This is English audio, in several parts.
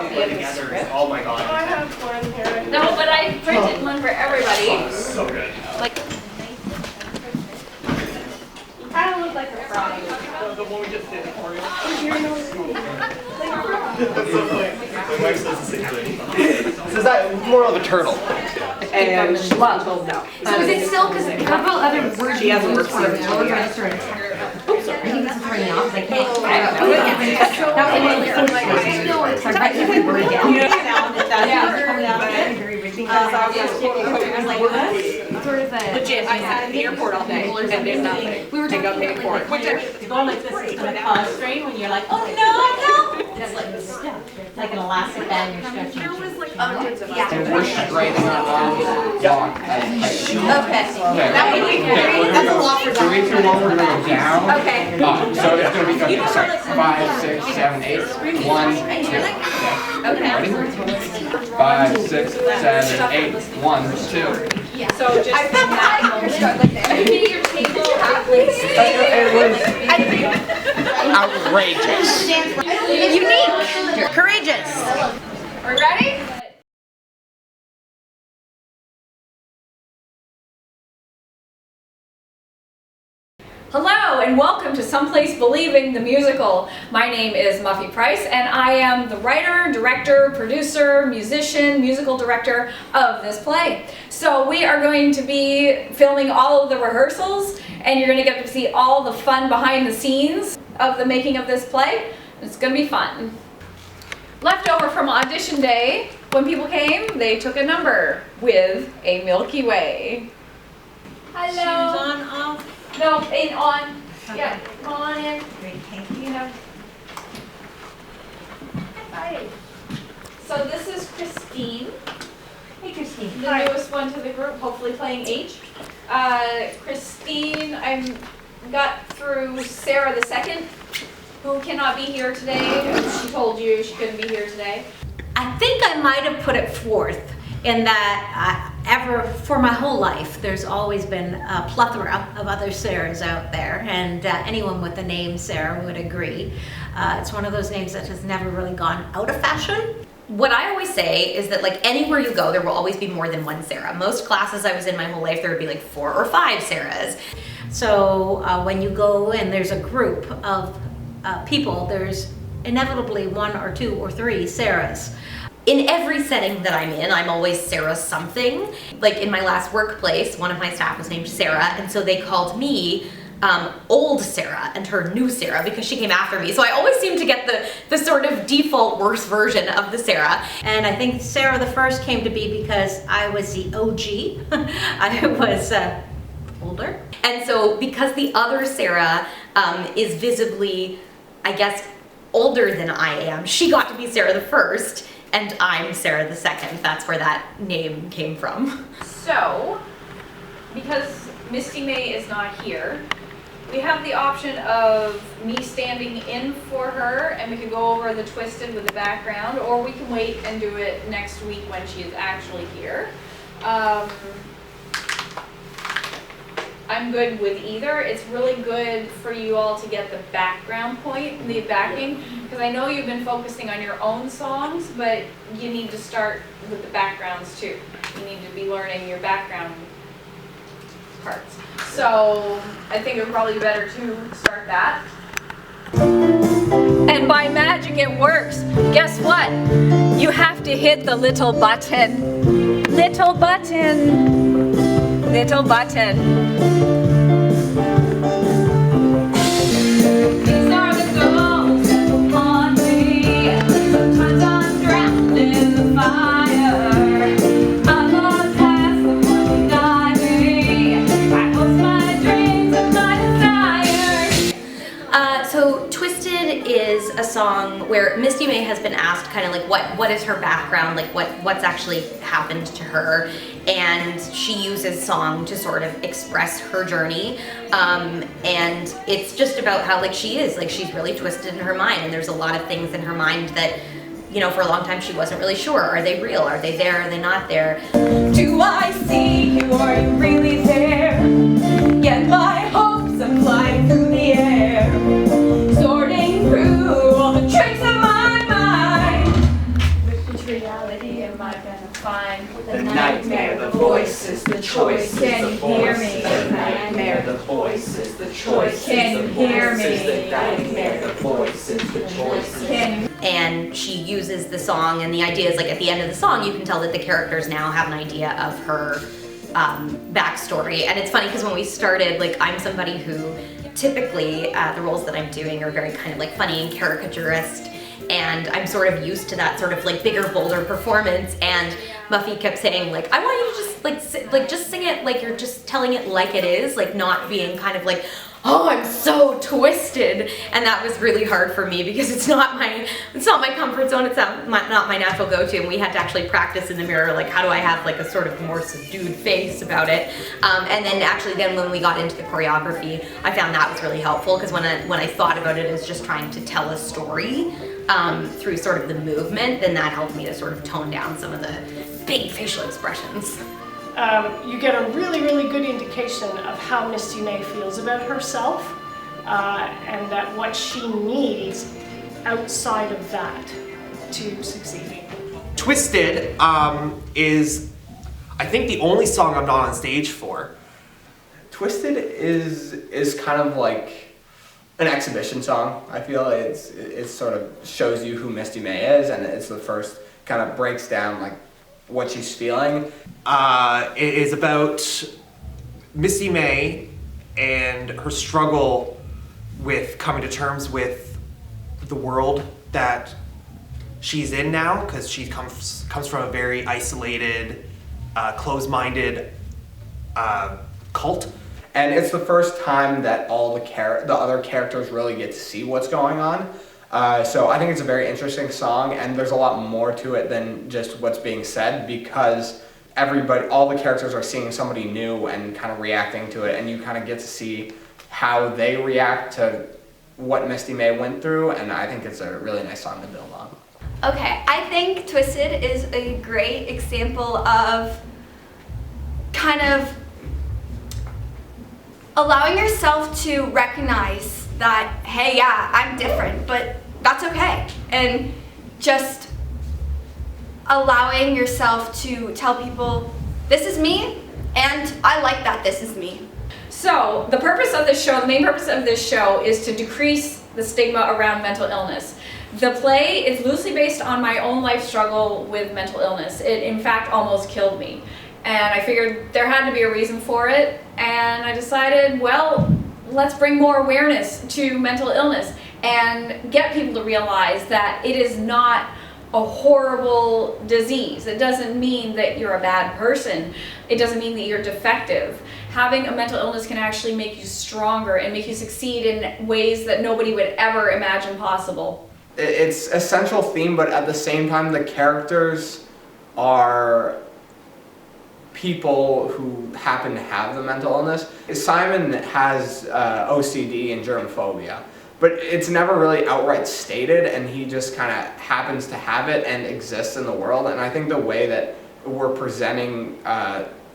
copy of the script. Oh my god. I have one here. No, but I printed one for everybody. So good. Like, You kind of look like a frog. The one we just did for you. My wife says the same thing. Is that more of a turtle? And love. No. so is it still, because a couple other words She hasn't worked for it. since. I think this is throwing me off, because I can't. That was like, still, it's hard to write every word down. Sort of a. Legit, I sat in the airport all day and did nothing. We were And got talking paid about for it. It's going like this, it's gonna cause strain when you're like, oh no, no! It's like an elastic band you're stretching. There was like hundreds of us. Yeah. And we're straightening our arms long. Okay. That would be great. That's a lot for 3, 2, 1, we're going down. Okay. So it's going to be, okay, sorry, 5, 6, 7, 8, 1, 2. Okay. Ready? 5, 6, 7, 8, 1, 2. So just. I felt like you're struggling there. Maybe your table halfway. It was outrageous. Unique, courageous. Are we ready? Hello and welcome to Someplace Believing the Musical. My name is Muffy Price and I am the writer, director, producer, musician, musical director of this play. So we are going to be filming all of the rehearsals and you're going to get to see all the fun behind the scenes of the making of this play. It's going to be fun. Leftover from audition day, when people came, they took a number with a Milky Way. Hello. Shoes on, off. No, in on. Okay. Yeah, come on in. Great, thank you. You know. Hi. So this is Christine, Hey Christine. the newest one to the group, hopefully playing H. Christine, I got through Sarah the second, who cannot be here today. She told you she couldn't be here today. I think I might have put it forth in that for my whole life, there's always been a plethora of other Sarahs out there, and anyone with the name Sarah would agree. It's one of those names that has never really gone out of fashion. What I always say is that like anywhere you go, there will always be more than one Sarah. Most classes I was in my whole life, there would be like 4 or 5 Sarahs. So when you go and there's a group of people, there's inevitably 1 or 2 or 3 Sarahs. In every setting that I'm in, I'm always Sarah something. Like in my last workplace, one of my staff was named Sarah, and so they called me old Sarah and her new Sarah because she came after me. So I always seem to get the sort of default worst version of the Sarah. And I think Sarah the first came to be because I was the OG. I was older. And so because the other Sarah is visibly, I guess, older than I am, she got to be Sarah the first, and I'm Sarah the second. That's where that name came from. So, because Misty May is not here, we have the option of me standing in for her and we can go over the twisted with the background, or we can wait and do it next week when she is actually here. I'm good with either. It's really good for you all to get the background point, the backing, because I know you've been focusing on your own songs, but you need to start with the backgrounds too. You need to be learning your background parts. So I think it would probably be better to start that. And by magic it works. Guess what? You have to hit the little button. Little button. Little button. These are the goals that will haunt me. Sometimes I'm drowned in the fire. I'm on past the one dying. I hope my dreams and my desires. So Twisted is a song where Misty May has been asked kind of like what is her background, like what's actually happened to her, and she uses song to sort of express her journey, and it's just about how like she is, like she's really twisted in her mind, and there's a lot of things in her mind that, you know, for a long time she wasn't really sure. Are they real? Are they there? Are they not there? Do I see you? Are you really there? Yet my hopes are flying through the air, sorting through all the tricks of my mind. find The nightmare, the voices, the choices, Can the you hear me? voices, the nightmare, the voices, the choices, Can you the hear voices, me? the nightmare, the voices, the choices. Can you And she uses the song, and the idea is like at the end of the song you can tell that the characters now have an idea of her backstory. And it's funny because when we started, like, I'm somebody who typically the roles that I'm doing are very kind of like funny and caricaturist, and I'm sort of used to that sort of like bigger, bolder performance. And Muffy kept saying like, I want you to just just sing it like you're just telling it like it is, like not being kind of like, oh, I'm so twisted. And that was really hard for me because it's not my comfort zone. It's not my natural go-to. And we had to actually practice in the mirror, like, how do I have like a sort of more subdued face about it? And then actually then when we got into the choreography, I found that was really helpful because when I thought about it as just trying to tell a story through sort of the movement, then that helped me to sort of tone down some of the big facial expressions. You get a really, really good indication of how Misty May feels about herself, and that what she needs outside of that to succeed. Twisted is, I think, the only song I'm not on stage for. Twisted is kind of like an exhibition song. I feel it sort of shows you who Misty May is, and it's the first kind of breaks down like what she's feeling. It is about Misty May and her struggle with coming to terms with the world that she's in now, because she comes from a very isolated, closed-minded cult. And it's the first time that all the other characters really get to see what's going on. So I think it's a very interesting song, and there's a lot more to it than just what's being said, because all the characters are seeing somebody new and kind of reacting to it, and you kind of get to see how they react to what Misty May went through, and I think it's a really nice song to build on. Okay, I think Twisted is a great example of kind of allowing yourself to recognize that, hey, yeah, I'm different, but that's okay. And just allowing yourself to tell people, this is me, and I like that this is me. So the purpose of this show, the main purpose of this show, is to decrease the stigma around mental illness. The play is loosely based on my own life struggle with mental illness. It, in fact, almost killed me. And I figured there had to be a reason for it, and I decided, well, let's bring more awareness to mental illness and get people to realize that it is not a horrible disease. It doesn't mean that you're a bad person. It doesn't mean that you're defective. Having a mental illness can actually make you stronger and make you succeed in ways that nobody would ever imagine possible. It's a central theme, but at the same time, the characters are people who happen to have the mental illness. Simon has OCD and germophobia, but it's never really outright stated, and he just kind of happens to have it and exists in the world. And I think the way that we're presenting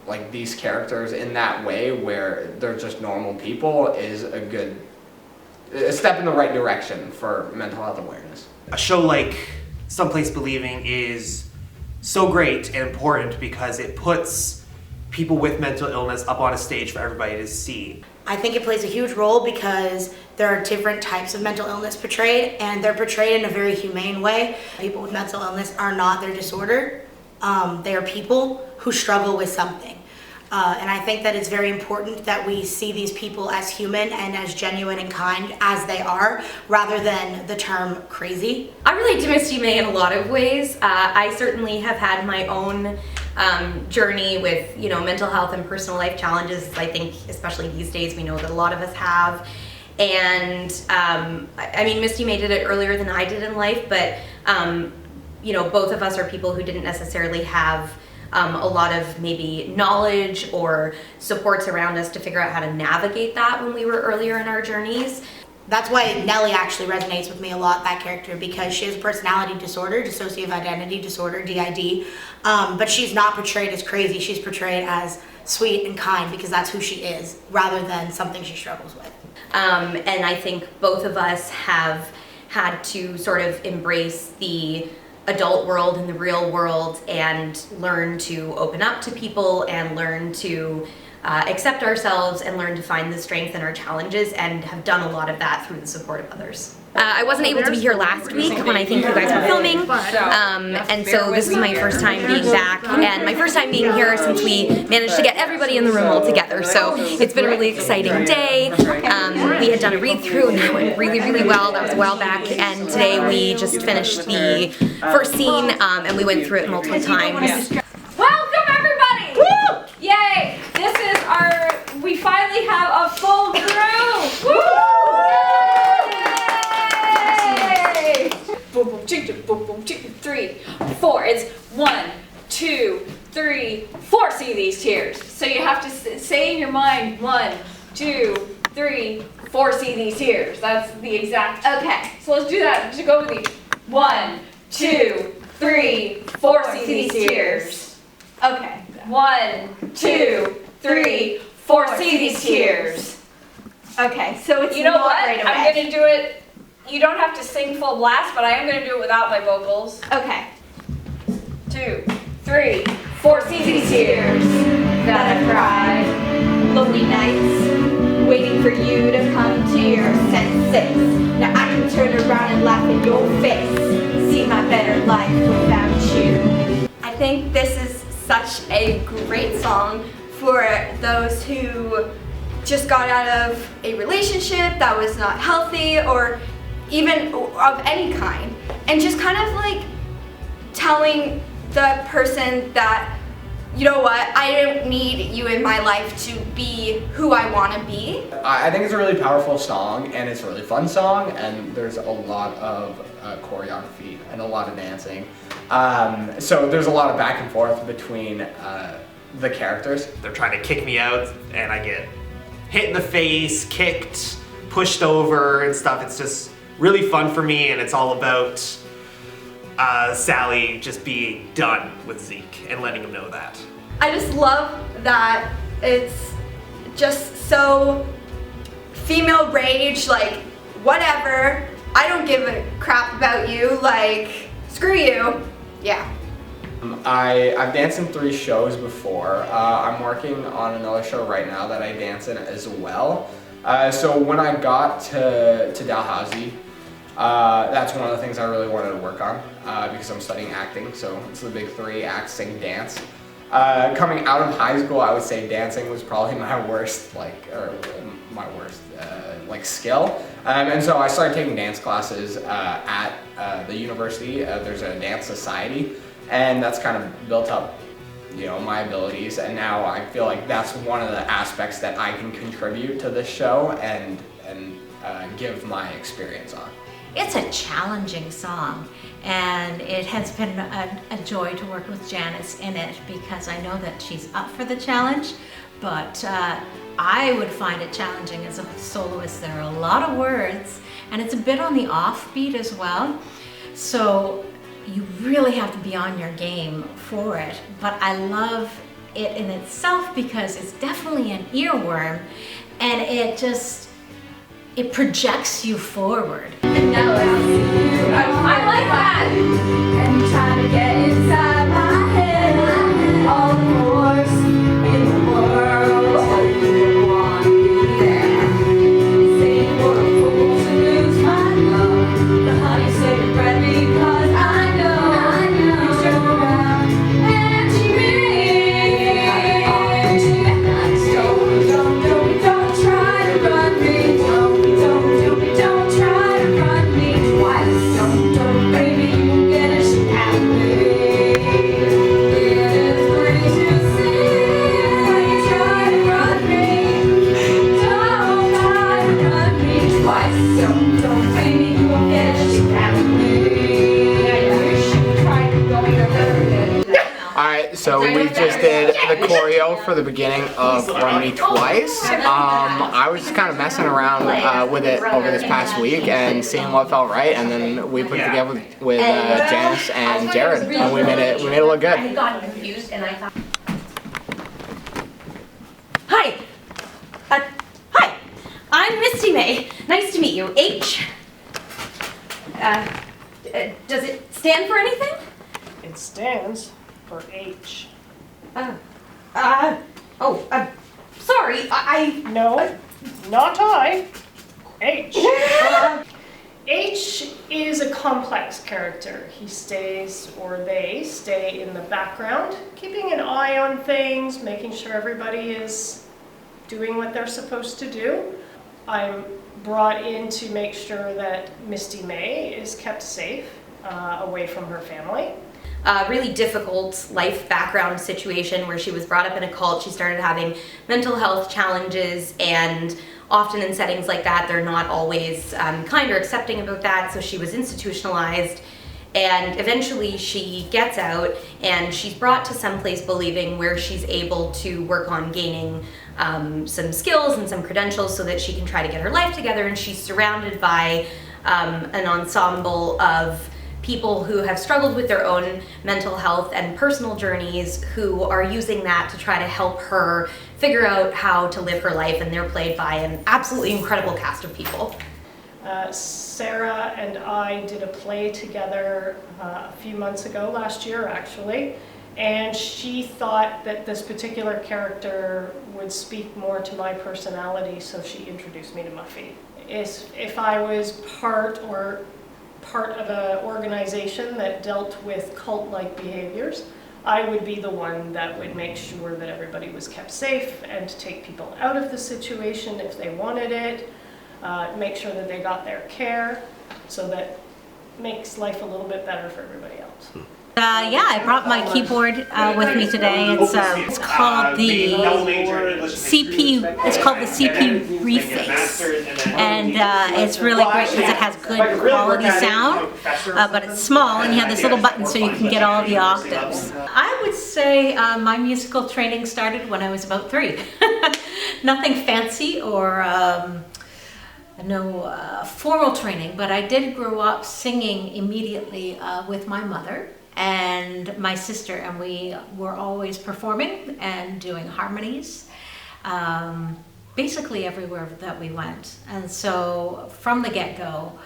like these characters in that way, where they're just normal people, is a step in the right direction for mental health awareness. A show like Someplace Believing is so great and important because it puts people with mental illness up on a stage for everybody to see. I think it plays a huge role because there are different types of mental illness portrayed, and they're portrayed in a very humane way. People with mental illness are not their disorder. They are people who struggle with something. And I think that it's very important that we see these people as human and as genuine and kind as they are, rather than the term crazy. I relate to Misty May in a lot of ways. I certainly have had my own journey with, mental health and personal life challenges. I think, especially these days, we know that a lot of us have. And I mean, Misty May did it earlier than I did in life, but both of us are people who didn't necessarily have a lot of maybe knowledge or supports around us to figure out how to navigate that when we were earlier in our journeys. That's why Nellie actually resonates with me a lot, that character, because she has a personality disorder, dissociative identity disorder, DID, but she's not portrayed as crazy. She's portrayed as sweet and kind because that's who she is, rather than something she struggles with. And I think both of us have had to sort of embrace the adult world and the real world and learn to open up to people and learn to accept ourselves and learn to find the strength in our challenges, and have done a lot of that through the support of others. I wasn't able to be here last week when I think you guys were filming, and so this is my first time being back, and my first time being here since we managed to get everybody in the room all together, so it's been a really exciting day. We had done a read-through and that went really, really well. That was a while back, and today we just finished the first scene, and we went through it multiple times. Welcome everybody! Woo! Yay! This is we finally have a full crew! Woo! Yay! Boom, boom, chicken, boom, boom, chicken, 3, 4. It's 1, 2, 3, 4. See these tears. So you have to say in your mind, 1, 2, 3, 4. See these tears. That's the exact. Okay. So let's do that. Just go with me. 1, 2, 3, 4. See these tears. Okay. 1, 2, 3, 4. See these tears. Okay, so it's You know not what? right away. I'm gonna do it. You don't have to sing full blast, but I am gonna do it without my vocals. Okay. 2, 3, 4. See these tears That I cried, lonely nights, waiting for you to come to your senses. Now I can turn around and laugh in your face, see my better life without you. I think this is such a great song for those who just got out of a relationship that was not healthy, or even of any kind, and just kind of like telling the person that, you know what, I don't need you in my life to be who I want to be. I think it's a really powerful song, and it's a really fun song, and there's a lot of choreography and a lot of dancing. So there's a lot of back and forth between the characters. They're trying to kick me out, and I get hit in the face, kicked, pushed over and stuff. It's just really fun for me, and it's all about Sally just being done with Zeke and letting him know that. I just love that it's just so female rage, like, whatever, I don't give a crap about you, like, screw you. Yeah. I've danced in 3 shows before. I'm working on another show right now that I dance in as well. So when I got to Dalhousie, that's one of the things I really wanted to work on because I'm studying acting, so it's the big 3, act, sing, dance. Coming out of high school, I would say dancing was probably my worst, skill. And so I started taking dance classes at the university. There's a dance society, and that's kind of built up, my abilities. And now I feel like that's one of the aspects that I can contribute to this show and give my experience on. It's a challenging song, and it has been a joy to work with Janice in it because I know that she's up for the challenge, but I would find it challenging as a soloist. There are a lot of words, and it's a bit on the offbeat as well, so you really have to be on your game for it. But I love it in itself because it's definitely an earworm, and it projects you forward. I like that. And trying to get inside my head, all the force in the world, I want to be there. Say what a fool to lose my love. The honey said it right because I know you turn around and you don't try to run me. Don't try to run me twice. Don't, baby, you get a shit out of me. It's free to sin when you try to run me. Don't try to run me twice. Don't, baby, you won't get a shit out of me. You should try to go in a hurry. Alright, so we just did the choreo for the beginning of Run Me Twice. I was just kind of messing around with it over this past week and seeing what felt right, and then we put it together with Janice and Jared, and we made it look good. I got confused and I thought. Hi. Hi. I'm Misty May. Nice to meet you. H. Does it stand for anything? It stands for H. Sorry, No, not I. H. H is a complex character. He stays, or they stay in the background, keeping an eye on things, making sure everybody is doing what they're supposed to do. I'm brought in to make sure that Misty May is kept safe, away from her family. Really difficult life background situation where she was brought up in a cult. She started having mental health challenges, and often in settings like that, they're not always kind or accepting about that. So she was institutionalized, and eventually she gets out and she's brought to Someplace Believing, where she's able to work on gaining some skills and some credentials so that she can try to get her life together. And she's surrounded by an ensemble of people who have struggled with their own mental health and personal journeys, who are using that to try to help her figure out how to live her life, and they're played by an absolutely incredible cast of people. Sarah and I did a play together a few months ago, last year actually, and she thought that this particular character would speak more to my personality, so she introduced me to Muffy. If I was part of an organization that dealt with cult-like behaviors, I would be the one that would make sure that everybody was kept safe and to take people out of the situation if they wanted it, make sure that they got their care, so that makes life a little bit better for everybody else. Yeah, I brought my keyboard with me today. It's called the CP. It's called the CP Reface, and it's really great because it has good quality sound, but it's small, and you have this little button so you can get all the octaves. I would say my musical training started when I was about 3. Nothing fancy or no formal training, but I did grow up singing immediately with my mother and my sister, and we were always performing and doing harmonies basically everywhere that we went. And so from the get-go,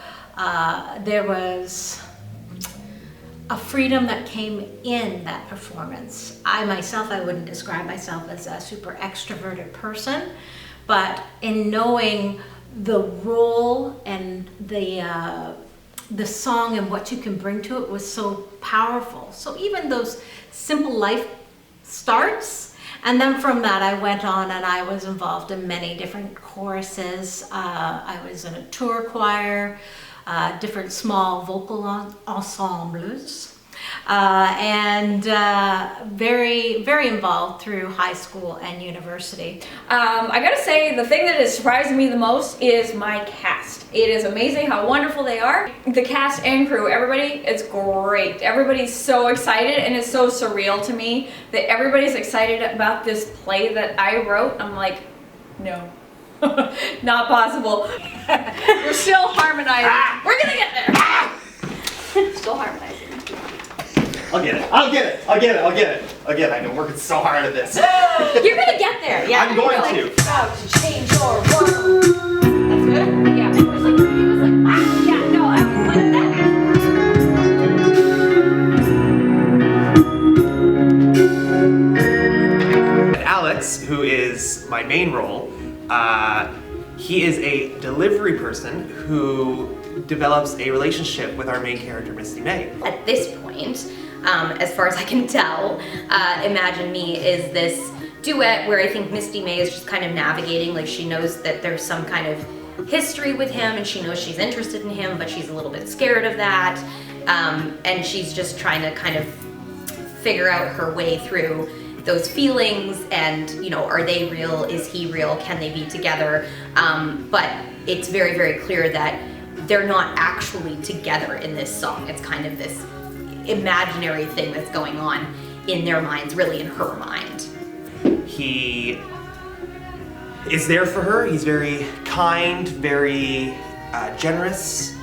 there was a freedom that came in that performance. I wouldn't describe myself as a super extroverted person, but in knowing the role and the song and what you can bring to it was so powerful. So even those simple life starts, and then from that I went on and I was involved in many different choruses. I was in a tour choir, different small vocal ensembles, and very, very involved through high school and university. I gotta say, the thing that has surprised me the most is my cast. It is amazing how wonderful they are. The cast and crew, everybody, it's great. Everybody's so excited, and it's so surreal to me that everybody's excited about this play that I wrote. I'm like, no. Not possible. We're still harmonizing. We're gonna get there. Still harmonizing. I'll get it. I've been working so hard at this. You're gonna get there. Yeah, I'm going to. About to change your world. That's good? Yeah. It was like, yeah, no, I was like And Alex, who is my main role, he is a delivery person who develops a relationship with our main character, Misty May. At this point, as far as I can tell, Imagine Me is this duet where I think Misty May is just kind of navigating, like she knows that there's some kind of history with him and she knows she's interested in him, but she's a little bit scared of that, and she's just trying to kind of figure out her way through those feelings and, you know, are they real? Is he real? Can they be together? But it's very, very clear that they're not actually together in this song. It's kind of this imaginary thing that's going on in their minds, really in her mind. He is there for her. He's very kind, very generous.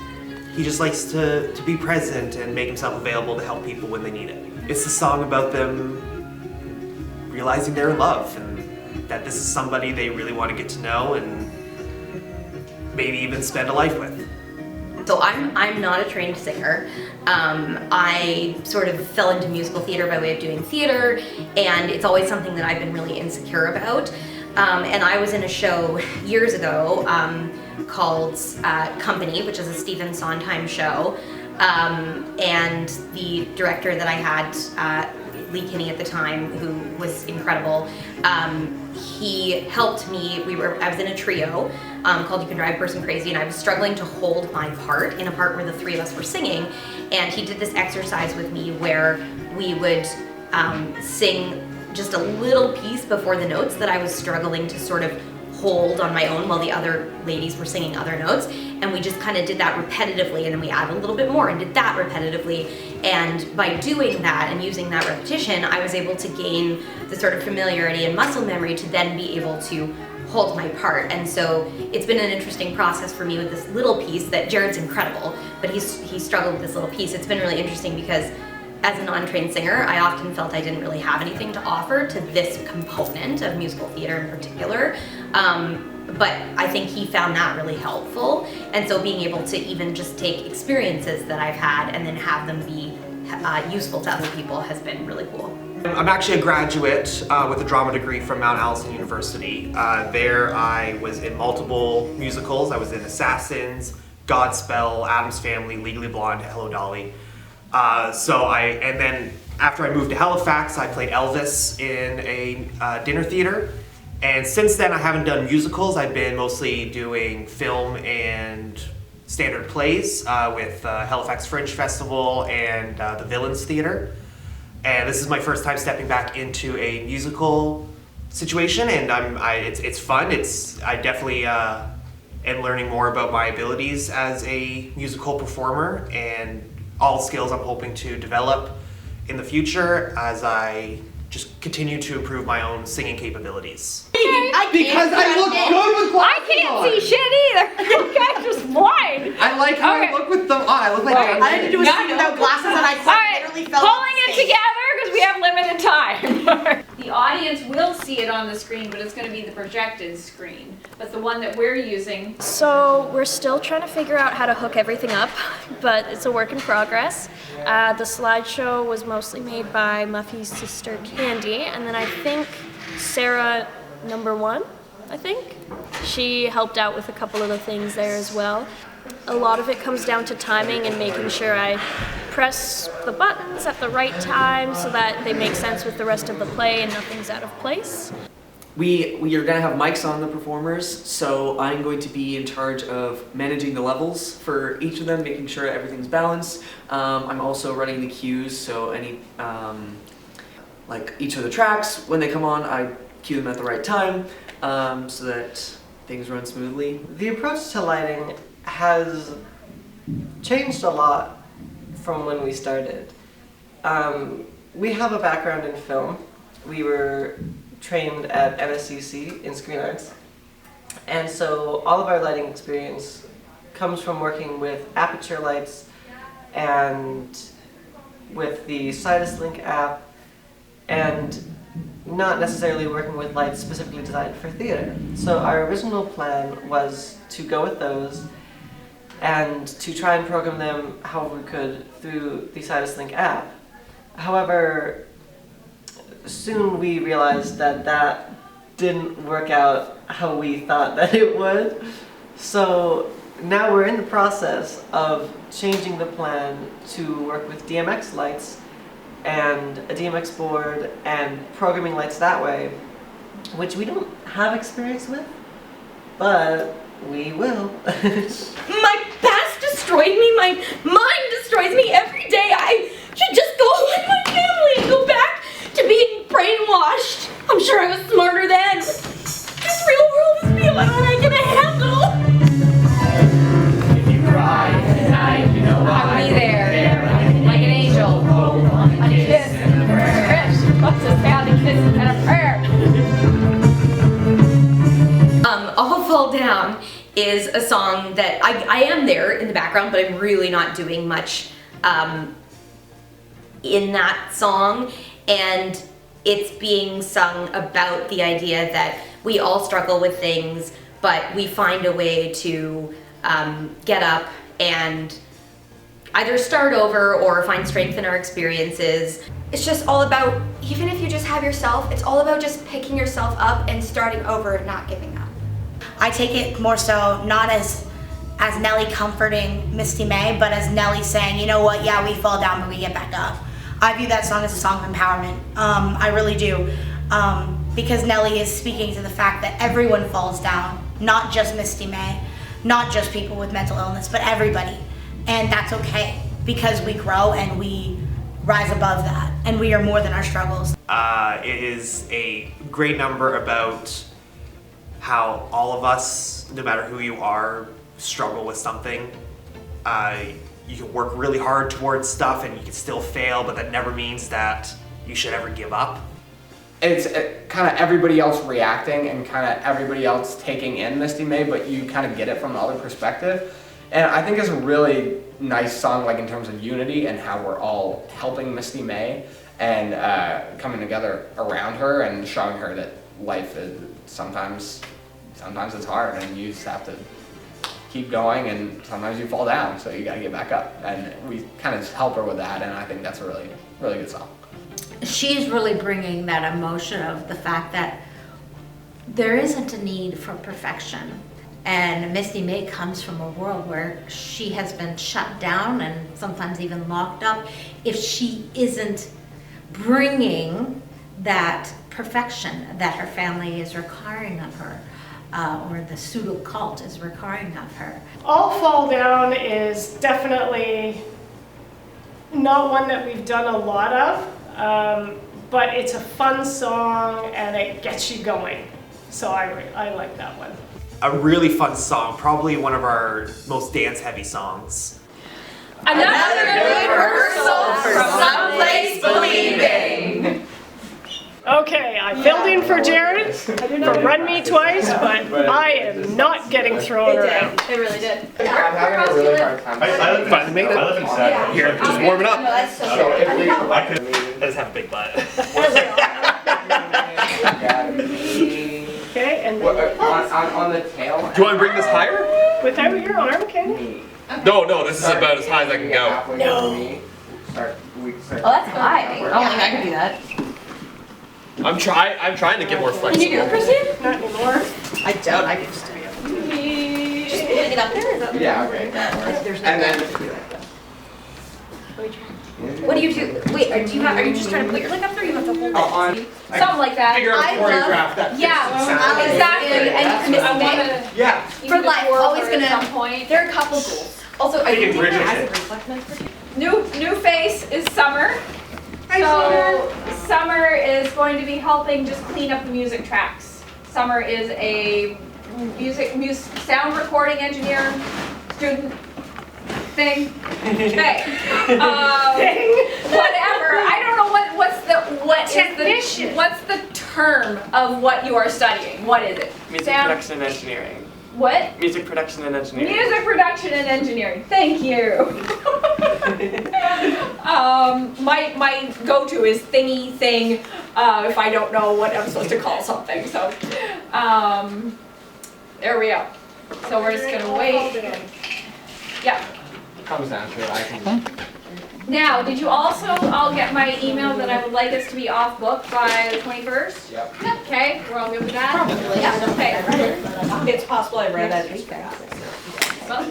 He just likes to be present and make himself available to help people when they need it. It's a song about them realizing they're in love and that this is somebody they really want to get to know and maybe even spend a life with. So I'm not a trained singer. I sort of fell into musical theater by way of doing theater, and it's always something that I've been really insecure about. And I was in a show years ago called Company, which is a Stephen Sondheim show, and the director that I had, Lee Kinney at the time, who was incredible, he helped me. I was in a trio called You Can Drive a Person Crazy, and I was struggling to hold my part in a part where the three of us were singing, and he did this exercise with me where we would sing just a little piece before the notes that I was struggling to sort of hold on my own while the other ladies were singing other notes, and we just kind of did that repetitively, and then we added a little bit more and did that repetitively, and by doing that and using that repetition, I was able to gain the sort of familiarity and muscle memory to then be able to hold my part. And so it's been an interesting process for me with this little piece that Jared's incredible, but he struggled with this little piece. It's been really interesting because as a non-trained singer, I often felt I didn't really have anything to offer to this component of musical theater in particular. But I think he found that really helpful. And so being able to even just take experiences that I've had and then have them be useful to other people has been really cool. I'm actually a graduate with a drama degree from Mount Allison University. There I was in multiple musicals. I was in Assassins, Godspell, Addams Family, Legally Blonde, Hello Dolly. And then after I moved to Halifax, I played Elvis in a dinner theater. And since then, I haven't done musicals. I've been mostly doing film and standard plays with Halifax Fringe Festival and the Villains Theater. And this is my first time stepping back into a musical situation, and it's fun. I definitely am learning more about my abilities as a musical performer and all skills I'm hoping to develop in the future as I just continue to improve my own singing capabilities. Because I look good with glasses I can't on. see shit either. You guys just blind. I like how I look with them on. I look like I had to do a scene without glasses and I quite literally fell off Pulling the it stage. together because we have limited time. The audience will see it on the screen, but it's going to be the projected screen. But the one that we're using. So we're still trying to figure out how to hook everything up, but it's a work in progress. The slideshow was mostly made by Muffy's sister Candy, and then I think Sarah #1, I think. She helped out with a couple of the things there as well. A lot of it comes down to timing and making sure I press the buttons at the right time so that they make sense with the rest of the play and nothing's out of place. We are going to have mics on the performers, so I'm going to be in charge of managing the levels for each of them, making sure everything's balanced. I'm also running the cues, so any, like each of the tracks, when they come on, I cue them at the right time so that things run smoothly. The approach to lighting has changed a lot from when we started. We have a background in film. We were trained at MSCC in Screen Arts, and so all of our lighting experience comes from working with aperture lights and with the Sidus Link app, and not necessarily working with lights specifically designed for theater. So our original plan was to go with those and to try and program them however we could through the Sidus Link app. However, soon we realized that that didn't work out how we thought that it would. So now we're in the process of changing the plan to work with DMX lights and a DMX board and programming lights that way, which we don't have experience with, but we will. My past destroyed me, my mind destroys me every day. I should just go with my family and go back to being brainwashed. I'm sure I was smarter then. This real world is beyond what I can handle. If you cry tonight, you know I'll be there, like an angel. A kiss and a prayer. What's a sound, a kiss and a prayer? All Fall Down is a song that I am there in the background, but I'm really not doing much in that song. And it's being sung about the idea that we all struggle with things, but we find a way to get up and either start over or find strength in our experiences. It's just all about, even if you just have yourself, it's all about just picking yourself up and starting over and not giving up. I take it more so not as Nelly comforting Misty May, but as Nelly saying, you know what, yeah, we fall down, but we get back up. I view that song as a song of empowerment. I really do. Because Nelly is speaking to the fact that everyone falls down, not just Misty May, not just people with mental illness, but everybody. And that's okay, because we grow and we rise above that, and we are more than our struggles. It is a great number about how all of us, no matter who you are, struggle with something. You can work really hard towards stuff and you can still fail, but that never means that you should ever give up. It's kind of everybody else reacting and kind of everybody else taking in Misty May, but you kind of get it from the other perspective. And I think it's a really nice song, like in terms of unity and how we're all helping Misty May and coming together around her and showing her that life is sometimes it's hard and you just have to keep going, and sometimes you fall down, so you gotta get back up. And we kind of just help her with that, and I think that's a really, really good song. She's really bringing that emotion of the fact that there isn't a need for perfection. And Misty May comes from a world where she has been shut down and sometimes even locked up. If she isn't bringing that perfection that her family is requiring of her, or the pseudo cult is requiring of her. All Fall Down is definitely not one that we've done a lot of, but it's a fun song and it gets you going. So I like that one. A really fun song, probably one of our most dance-heavy songs. Another good rehearsal from Someplace Believing. Okay, I filled in for Jared for Run Me Twice, but I am not getting thrown around. It really did. I'm having a really hard time. I live in Sac. Here, just warm it up. No, that's so So if we, I just have a big butt. Okay, and what, then on the tail. Do you want to bring this higher? without your arm, Kenny? No, this is about as high as I can go. No. Oh, that's high. I don't think I can do that. I'm trying to get more flexible. Can you do it, Christine? Not anymore. I doubt I can just do it. Just putting it up there? Is that Yeah, okay, that works. There's no And way then, to do it. What do you do? Wait, are you just trying to put your leg up there or you have to hold it? on, Something like that. Figure out I a choreograph that Yeah, exactly. And Miss May, yeah. for life, always At gonna, some point. there are a couple goals. Also, I Thinking think bridges that it. as a reflection for New face is Summer. So Summer is going to be helping just clean up the music tracks. Summer is a sound recording engineer student thing. Whatever. I don't know what's the term of what you are studying. What is it? Music Sound- production and engineering. What? Music production and engineering. Music production and engineering. Thank you. My go-to is thingy thing if I don't know what I'm supposed to call something. So there we go. So we're just gonna wait. Yeah. Comes down to it, I can. Now, did you also all get my email that I would like us to be off book by the 21st? Yep. Okay, we're all good with that? Probably. Yeah, okay. It's possible I read that. Well,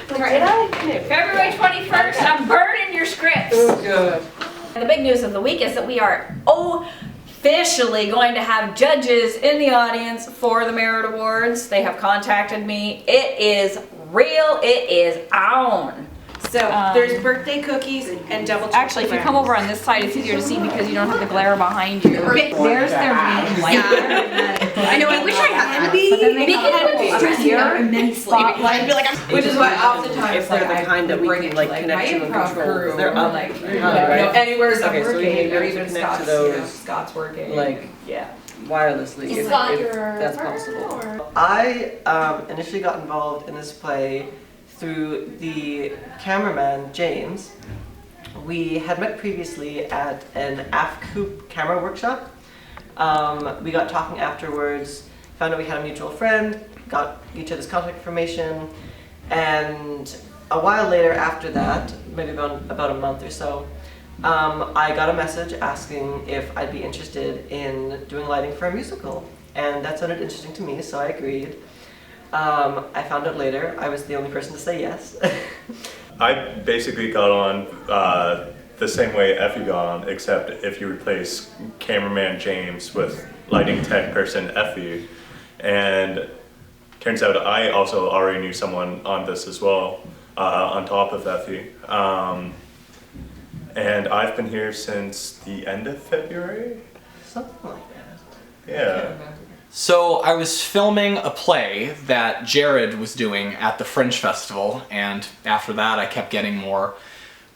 February 21st, I'm burning your scripts. Good. And the big news of the week is that we are officially going to have judges in the audience for the Merit Awards. They have contacted me. It is real. It is on. So there's birthday cookies and double chocolate. Actually, if you come over on this side, it's easier to see because you don't have the glare behind you. There's their main light. I know, I wish I had to be. But then they Because stressing out immensely. I'd be like, Which is why oftentimes If they're the kind that we can like connect to and control, they're up. like right? anywhere Okay, so we may be able to even connect to Scott's, those, Scott's working. like, yeah. wirelessly, if that's possible. I initially got involved in this play through the cameraman, James. We had met previously at an AFCOOP camera workshop. We got talking afterwards, found out we had a mutual friend, got each other's contact information, And a while later after that, maybe about a month or so, I got a message asking if I'd be interested in doing lighting for a musical. And that sounded interesting to me, so I agreed. I found out later I was the only person to say yes. I basically got on the same way Effie got on, except if you replace cameraman James with lighting tech person Effie. And turns out I also already knew someone on this as well, on top of Effie. And I've been here since the end of February? Something like that. Yeah. So I was filming a play that Jared was doing at the Fringe Festival, and after that I kept getting more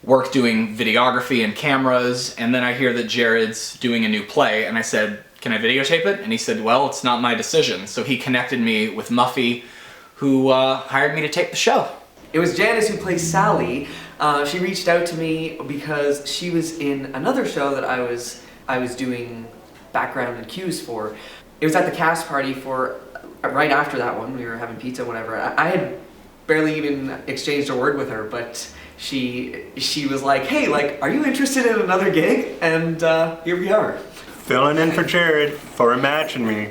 work doing videography and cameras, and then I hear that Jared's doing a new play, and I said, can I videotape it? And he said, well, it's not my decision. So he connected me with Muffy, who hired me to tape the show. It was Janice who plays Sally. She reached out to me because she was in another show that I was doing background and cues for. It was at the cast party for right after that one. We were having pizza, whatever. I had barely even exchanged a word with her, but she was like, hey, like, are you interested in another gig? And here we are. Filling in for Jared for Imagine Me.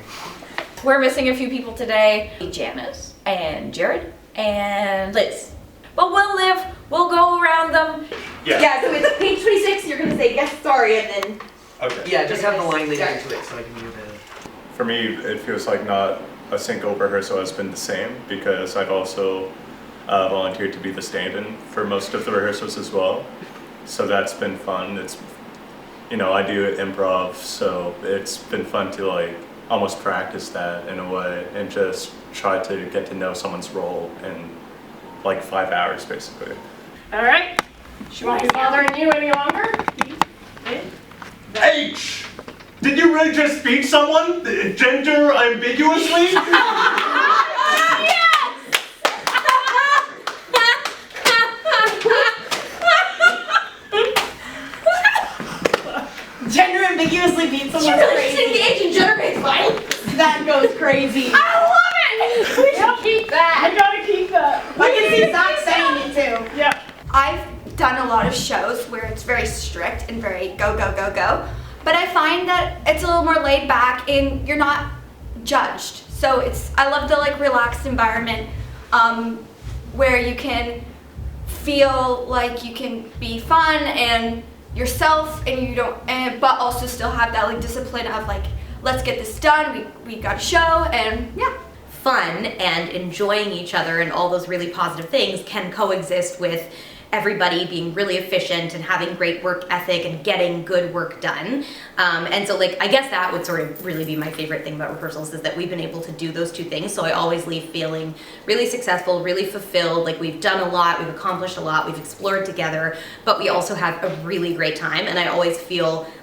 We're missing a few people today. Janice and Jared and Liz. But we'll go around them. Yeah, so it's page 26, you're gonna say yes, sorry, and then... Okay. Yeah, just have the line leading into it so I can do the... For me, it feels like not a sync rehearsal has been the same, because I've also volunteered to be the stand-in for most of the rehearsals as well. So that's been fun. It's, you know, I do improv, so it's been fun to like almost practice that in a way and just try to get to know someone's role in like 5 hours basically. All right. She won't be bothering you any longer. H! Did you really just speak someone? Gender ambiguously? Gender ambiguously beat someone She really crazy. should engage in gender-based violence. That goes crazy. I love it! We should keep that. We gotta keep that. I can see Zach saying it too. Yeah. I've done a lot of shows where it's very strict and very go, go, go, go. But I find that it's a little more laid back and you're not judged. So I love the like relaxed environment where you can feel like you can be fun and yourself and you don't, but also still have that like discipline of like, let's get this done, we got a show, and yeah. Fun and enjoying each other and all those really positive things can coexist with everybody being really efficient and having great work ethic and getting good work done. And so like, I guess that would sort of really be my favorite thing about rehearsals is that we've been able to do those two things. So I always leave feeling really successful, really fulfilled, like we've done a lot, we've accomplished a lot, we've explored together, but we also have a really great time. And I always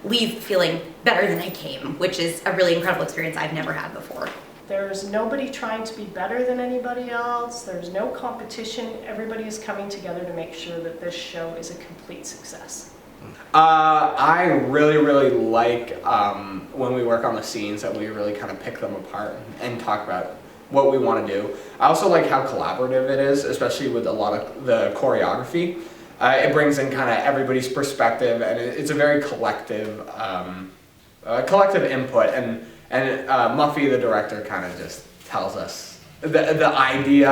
leave feeling better than I came, which is a really incredible experience I've never had before. There's nobody trying to be better than anybody else. There's no competition. Everybody is coming together to make sure that this show is a complete success. I really, really like when we work on the scenes that we really kind of pick them apart and talk about what we want to do. I also like how collaborative it is, especially with a lot of the choreography. It brings in kind of everybody's perspective, and it's a very collective input. And Muffy, the director, kind of just tells us the idea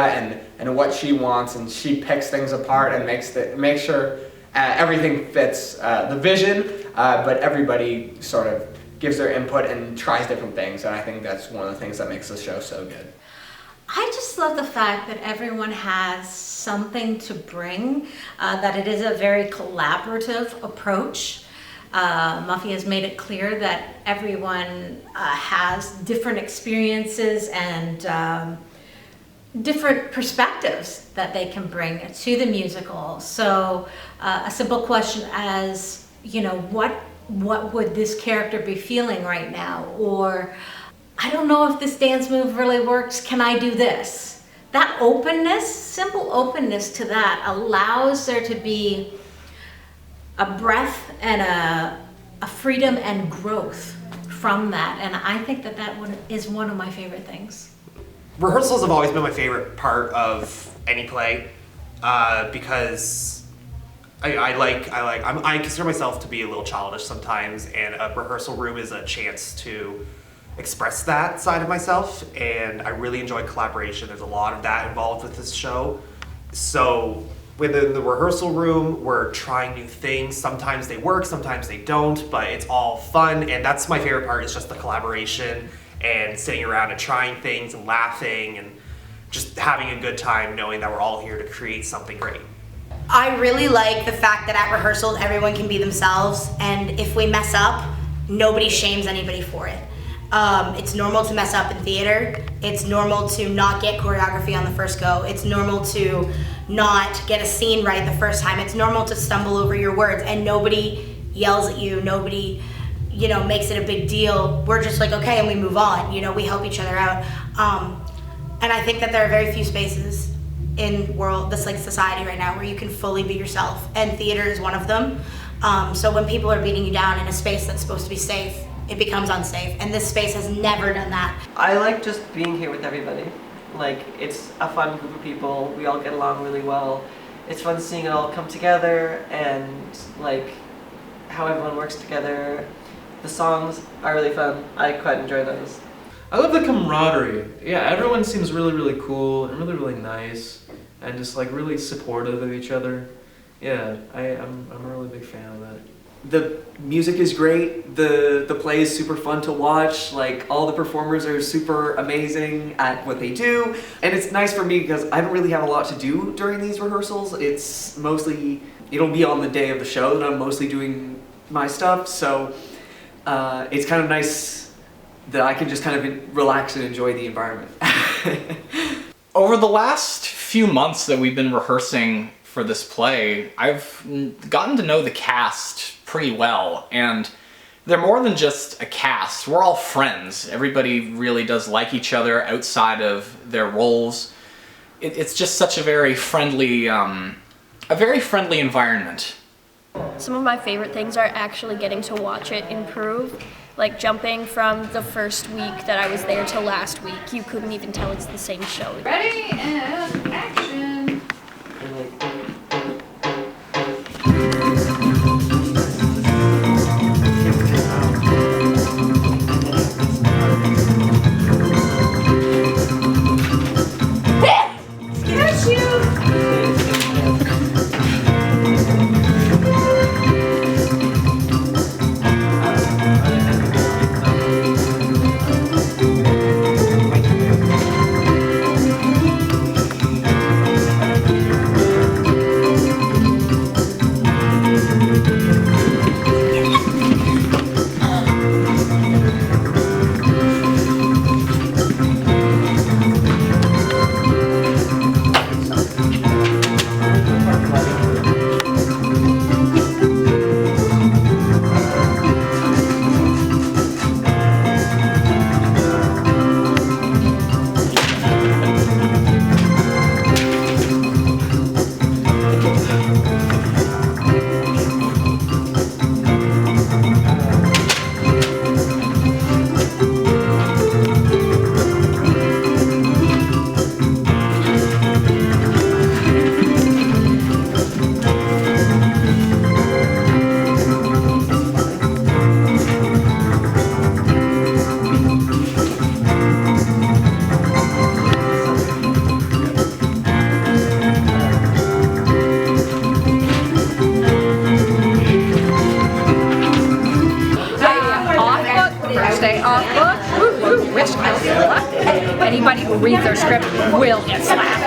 and what she wants, and she picks things apart and makes sure everything fits the vision, but everybody sort of gives their input and tries different things, and I think that's one of the things that makes the show so good. I just love the fact that everyone has something to bring, that it is a very collaborative approach. Muffy has made it clear that everyone has different experiences and different perspectives that they can bring to the musical. So a simple question as, you know, what would this character be feeling right now? Or, I don't know if this dance move really works, can I do this? That openness, simple openness to that allows there to be a breath and a freedom and growth from that, and I think that is one of my favorite things. Rehearsals have always been my favorite part of any play because I consider myself to be a little childish sometimes, and a rehearsal room is a chance to express that side of myself, and I really enjoy collaboration. There's a lot of that involved with this show. So within the rehearsal room, we're trying new things. Sometimes they work, sometimes they don't, but it's all fun, and that's my favorite part, is just the collaboration and sitting around and trying things and laughing and just having a good time knowing that we're all here to create something great. I really like the fact that at rehearsals everyone can be themselves, and if we mess up, nobody shames anybody for it. It's normal to mess up in theater. It's normal to not get choreography on the first go. It's normal to not get a scene right the first time. It's normal to stumble over your words, and nobody yells at you. Nobody, makes it a big deal. We're just like, okay, and we move on. We help each other out. And I think that there are very few spaces in this society right now where you can fully be yourself, and theater is one of them. So when people are beating you down in a space that's supposed to be safe, it becomes unsafe, and this space has never done that. I like just being here with everybody. It's a fun group of people. We all get along really well. It's fun seeing it all come together and how everyone works together. The songs are really fun. I quite enjoy those. I love the camaraderie. Yeah, everyone seems really, really cool and really, really nice and just really supportive of each other. Yeah, I'm a really big fan of that. The music is great, the play is super fun to watch, all the performers are super amazing at what they do, and it's nice for me because I don't really have a lot to do during these rehearsals. It's mostly, it'll be on the day of the show that I'm mostly doing my stuff, so it's kind of nice that I can just kind of relax and enjoy the environment. Over the last few months that we've been rehearsing for this play, I've gotten to know the cast pretty well, and they're more than just a cast. We're all friends. Everybody really does like each other outside of their roles. It's just such a very friendly environment. Some of my favorite things are actually getting to watch it improve. Like jumping from the first week that I was there to last week, you couldn't even tell it's the same show. Ready and action. Anybody who reads their script will get slapped.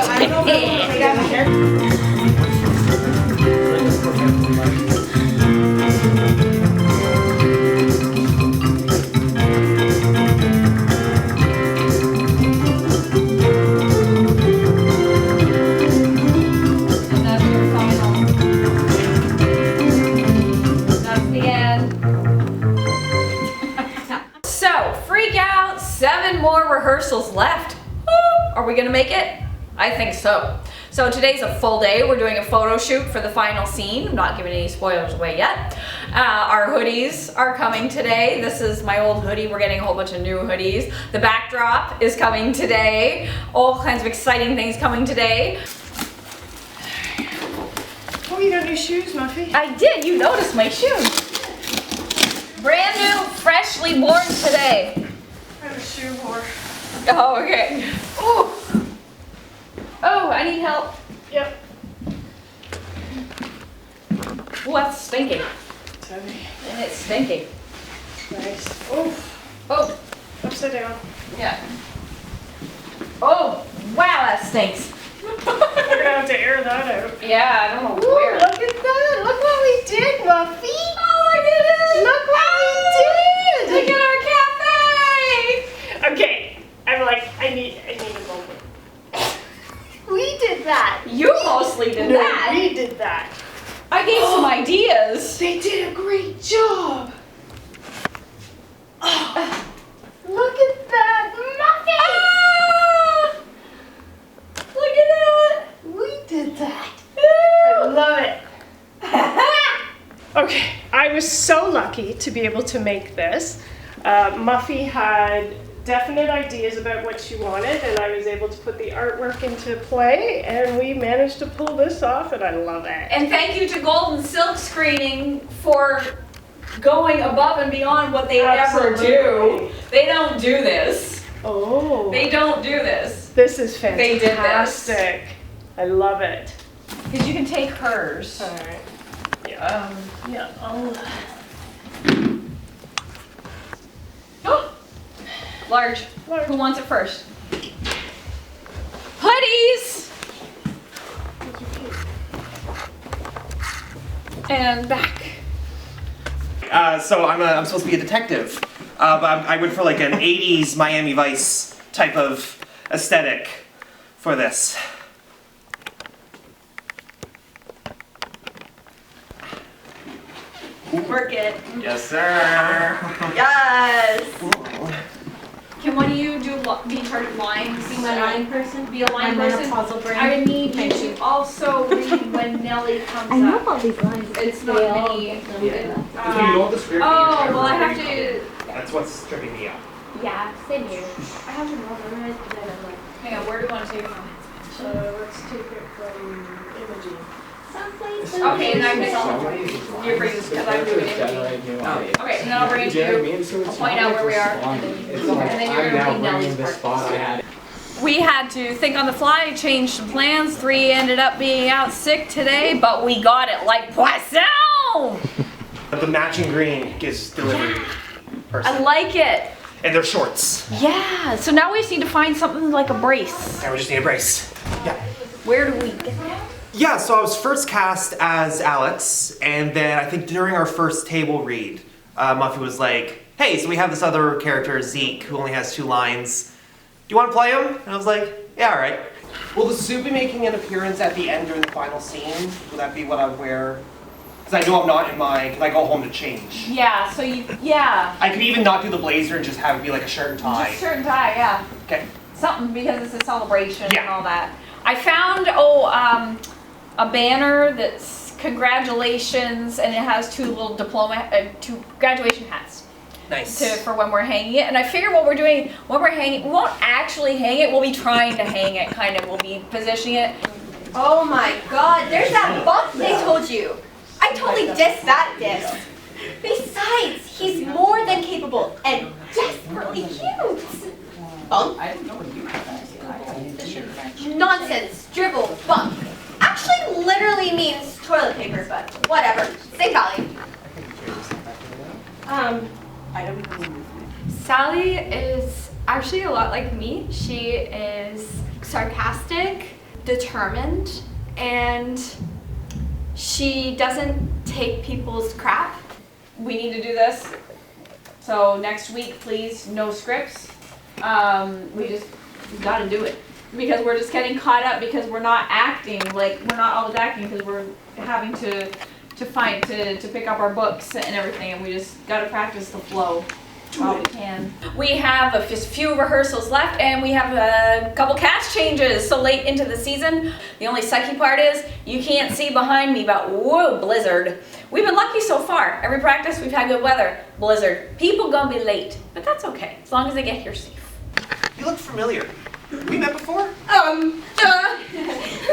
Rehearsals left. Are we gonna make it? I think so. So today's a full day. We're doing a photo shoot for the final scene. I'm not giving any spoilers away yet. Our hoodies are coming today. This is my old hoodie. We're getting a whole bunch of new hoodies. The backdrop is coming today. All kinds of exciting things coming today. Oh, you got new shoes, Muffy? I did. You noticed my shoes. Brand new, freshly worn today. I have a shoe whore. Oh, okay. Oh. Oh, I need help. Yep. Oh, that's stinking. Sorry. And it's stinking. Nice. Oh. Oh. Upside down. Yeah. Oh, wow, that stinks. We're gonna have to air that out. Yeah, I don't know Ooh, where. look at that. Look what we did, Muffy. Oh my goodness. Look what we did. Look at our cafe. Okay. I'm like, I need a moment. We did that. You mostly did No, that. we did that. I gave some ideas. They did a great job. Oh, look at that, Muffy. Ah, look at that. We did that. I love it. Okay, I was so lucky to be able to make this. Muffy had definite ideas about what she wanted, and I was able to put the artwork into play, and we managed to pull this off, and I love it. And thank you to Golden Silk Screening for going above and beyond what they ever do. They don't do this. Oh. They don't do this. This is They did fantastic. this. I love it. Because you can take hers. All right. Yeah. Yeah. Large. Who wants it first? Hoodies! And back. So I'm supposed to be a detective, but I went for like an 80s Miami Vice type of aesthetic for this. Work it. Yes, sir. Yes! Can one of you be in charge of lines? Be my line person? Be a line I'm person? menopausal brain. I need you Thank to also read when Nellie comes I know up. all these lines. It's They not all me. get them. You know what the script Oh, well I have to... That's what's tripping me up. Yeah, same here. I have to memorize, but then I'm like, Hang on, where do you want to take it from? Let's take it from Imogene. Okay, and I can you're bringing this because I'm doing it. Okay, and then I'll bring it to you. I'll point out where we are. And then you're going to read Nellie's part. We had to think on the fly, change some plans. 3 ended up being out sick today, but we got it like poisson! The matching green is delivered. I like it. And they're shorts. Yeah, so now we just need to find something like a brace. And we just need a brace. Yeah. Where do we get that? Yeah, so I was first cast as Alex, and then I think during our first table read, Muffy was like, hey, so we have this other character, Zeke, who only has 2 lines. Do you want to play him? And I was like, yeah, all right. Will the suit be making an appearance at the end during the final scene? Will that be what I wear? Because I know I'm not in my, because I go home to change. Yeah, so yeah. I could even not do the blazer and just have it be like a shirt and tie. Just shirt and tie, yeah. Okay. Something, because it's a celebration and all that. I found, a banner that's congratulations, and it has 2 little 2 graduation hats. Nice. For when we're hanging it. And I figured what we're doing, when we're hanging, we won't actually hang it, we'll be trying to hang it, kind of. We'll be positioning it. Oh my god, there's that buck they told you. I totally dissed that diss. Besides, he's more than capable and desperately cute. Bunk? I didn't know you had that. Nonsense, dribble, bunk. Actually literally means toilet paper, but whatever. Same value. Sally is actually a lot like me. She is sarcastic, determined, and she doesn't take people's crap. We need to do this. So next week, please, no scripts. We gotta do it. Because we're just getting caught up because we're not acting, like we're not always acting because we're having to pick up our books and everything, and we just gotta practice the flow while we can. We have a few rehearsals left, and we have a couple cast changes so late into the season. The only sucky part is you can't see behind me, but whoa, blizzard. We've been lucky so far. Every practice we've had good weather. Blizzard. People gonna be late, but that's okay as long as they get here safe. You look familiar. We met before?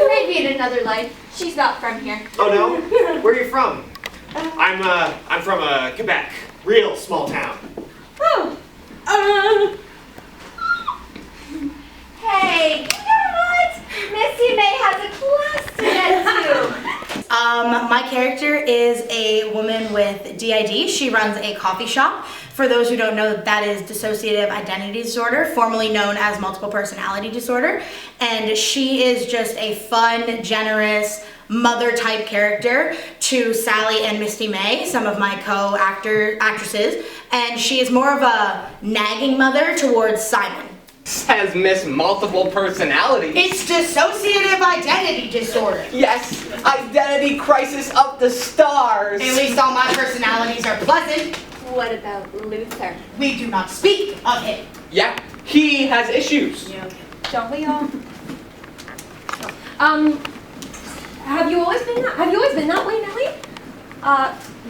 Maybe in another life. She's not from here. Oh no? Where are you from? I'm from Quebec. Real small town. Oh. Hey, you know what? Missy May has a class today too. My character is a woman with DID. She runs a coffee shop. For those who don't know, that is dissociative identity disorder, formerly known as multiple personality disorder. And she is just a fun, generous, mother-type character to Sally and Misty May, some of my actresses. And she is more of a nagging mother towards Simon. Says Miss Multiple Personality. It's dissociative identity disorder. Yes, identity crisis up the stars. At least all my personalities are pleasant. What about Luther? We do not speak of him. Yeah, he has issues. Yeah. Don't we all? Have you always been that way, Nellie?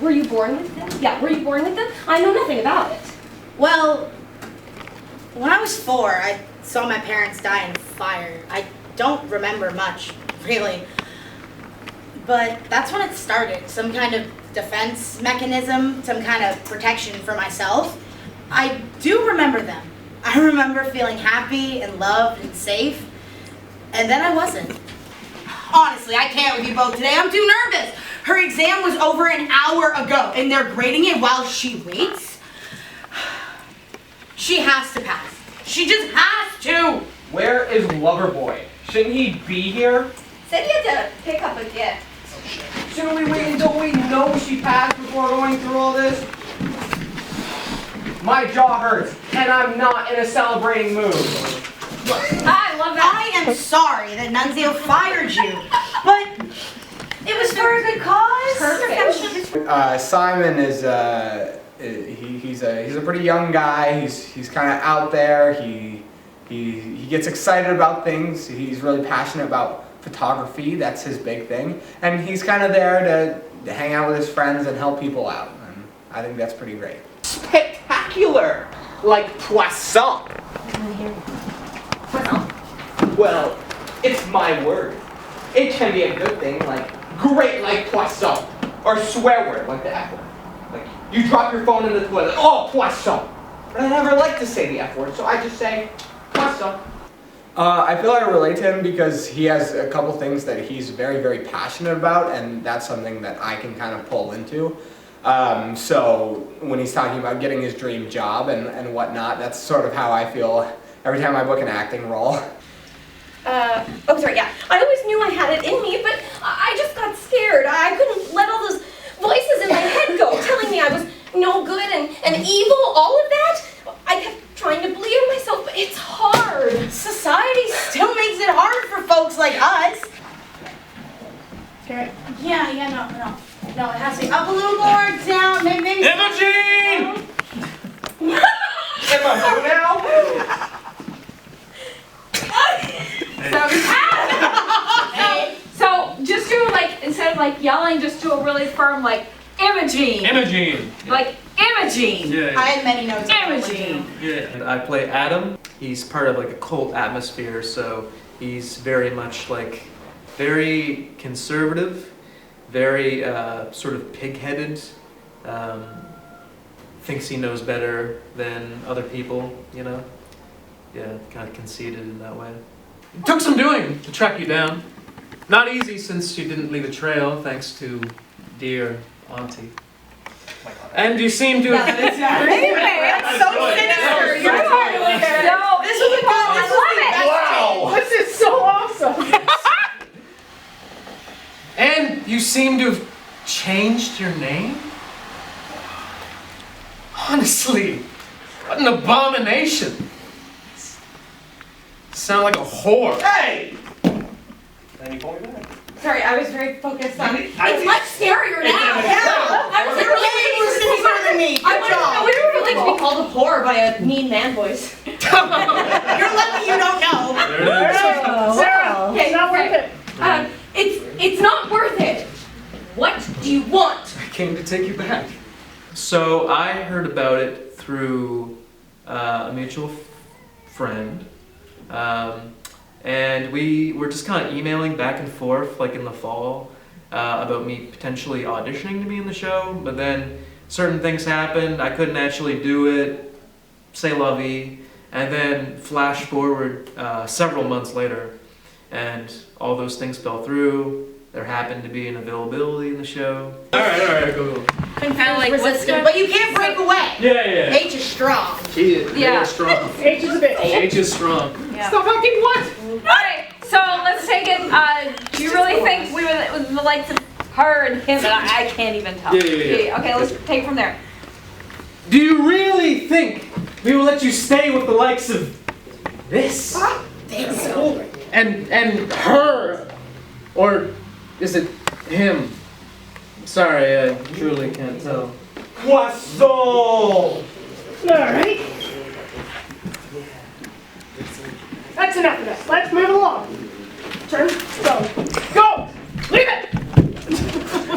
Were you born with them? Yeah, were you born with them? I know nothing about it. Well, when I was 4, I saw my parents die in fire. I don't remember much, really. But that's when it started. Some kind of defense mechanism, some kind of protection for myself. I do remember them. I remember feeling happy and loved and safe. And then I wasn't. Honestly, I can't with you both today. I'm too nervous. Her exam was over an hour ago, and they're grading it while she waits. She has to pass. She just has to. Where is Loverboy? Shouldn't he be here? Said you had to pick up a gift. Shouldn't we wait until we know she passed before going through all this? My jaw hurts, and I'm not in a celebrating mood. I love that. I am sorry that Nunzio fired you, but it was for a good cause. Perfect. Simon is he's a pretty young guy. He's kind of out there. He gets excited about things. He's really passionate about photography. That's his big thing, and he's kind of there to hang out with his friends and help people out. And I think that's pretty great. Spectacular, like poisson. Well, it's my word. It can be a good thing, like great like poisson, or swear word like the F word. Like you drop your phone in the toilet, oh poisson. But I never like to say the F word, so I just say poisson. I feel I relate to him because he has a couple things that he's very, very passionate about, and that's something that I can kind of pull into. So when he's talking about getting his dream job and whatnot, that's sort of how I feel every time I book an acting role. Oh, sorry, yeah. I always knew I had it in me, but I just got scared. I couldn't let all those voices in my head go, telling me I was no good and evil, all of that. I kept trying to believe in myself, but it's hard. Society still makes it hard for folks like us. Okay. Yeah, no, it has to be up a little more, down, maybe. Imogene! Emma, who now? So just do like, instead of like yelling, just do a really firm like, Imogene. Imogene. Like, Imogene. Yeah. I had many notes. Imogene. Yeah. And I play Adam. He's part of like a cult atmosphere, so he's very much like very conservative, very sort of pig-headed. Thinks he knows better than other people, you know? Yeah, kind of conceited in that way. It took some doing to track you down. Not easy since you didn't leave a trail, thanks to dear Auntie. And you seem to have... That's so sinister. You're totally good. No, this was a good. This was the best Wow. change. This is so awesome. And you seem to have changed your name? Honestly, what an abomination. Sound like a whore. Hey! And you call me back. Sorry, I was very focused on it. It's much scarier now. I was You're way more sinister than me. Good job. I would really like to be called a whore by a mean man voice. You're lucky you don't know. Sarah, Okay, it's not worth it. It's not worth it. What do you want? I came to take you back. So I heard about it through a mutual friend. And we were just kind of emailing back and forth, like in the fall, about me potentially auditioning to be in the show. But then certain things happened. I couldn't actually do it. C'est la vie. And then flash forward several months later, and all those things fell through. There happened to be an availability in the show. All right, go. Kind of like resistant, but you can't break away. Yeah. H is strong. They are strong. H is a bitch. H is strong. Yeah. Stop acting what? Alright, so let's take it. Do you really think we would like to her and him? I can't even tell. Yeah. Okay, let's take it from there. Do you really think we will let you stay with the likes of this? Think so. And her? Or is it him? Sorry, I truly can't tell. Poisson! Alright. That's enough of this. Let's move along. Turn, go. Go! Leave it!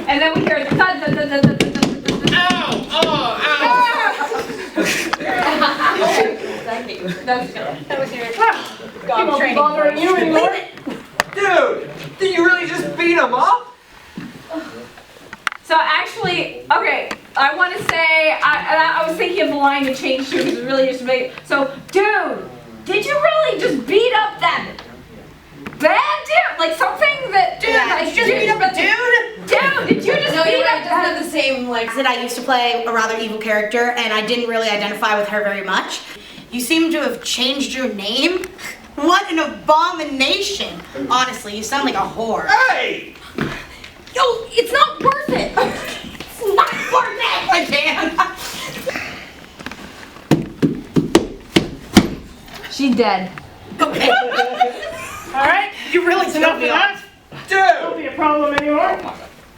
And then we hear the thud, thud, thud, thud, thud, thud, thud, thud. Ow! Oh, ow! Thank you. That was your Dog training. Bothering you anymore? Dude, did you really just beat him up? So actually, okay, I want to say, I was thinking of the line to change to because it really just made, so, dude, did you really just beat up that bad dude? Like something that, dude, like, did you beat up a dude? Dude, did you just beat up that? The same, like, that I used to play a rather evil character, and I didn't really identify with her very much. You seem to have changed your name. What an abomination. Honestly, you sound like a whore. Hey! Yo, it's not worth it. It's not worth it. I can't. She's dead. Okay. Alright, You really enough of that. Won't Dude, be a problem anymore.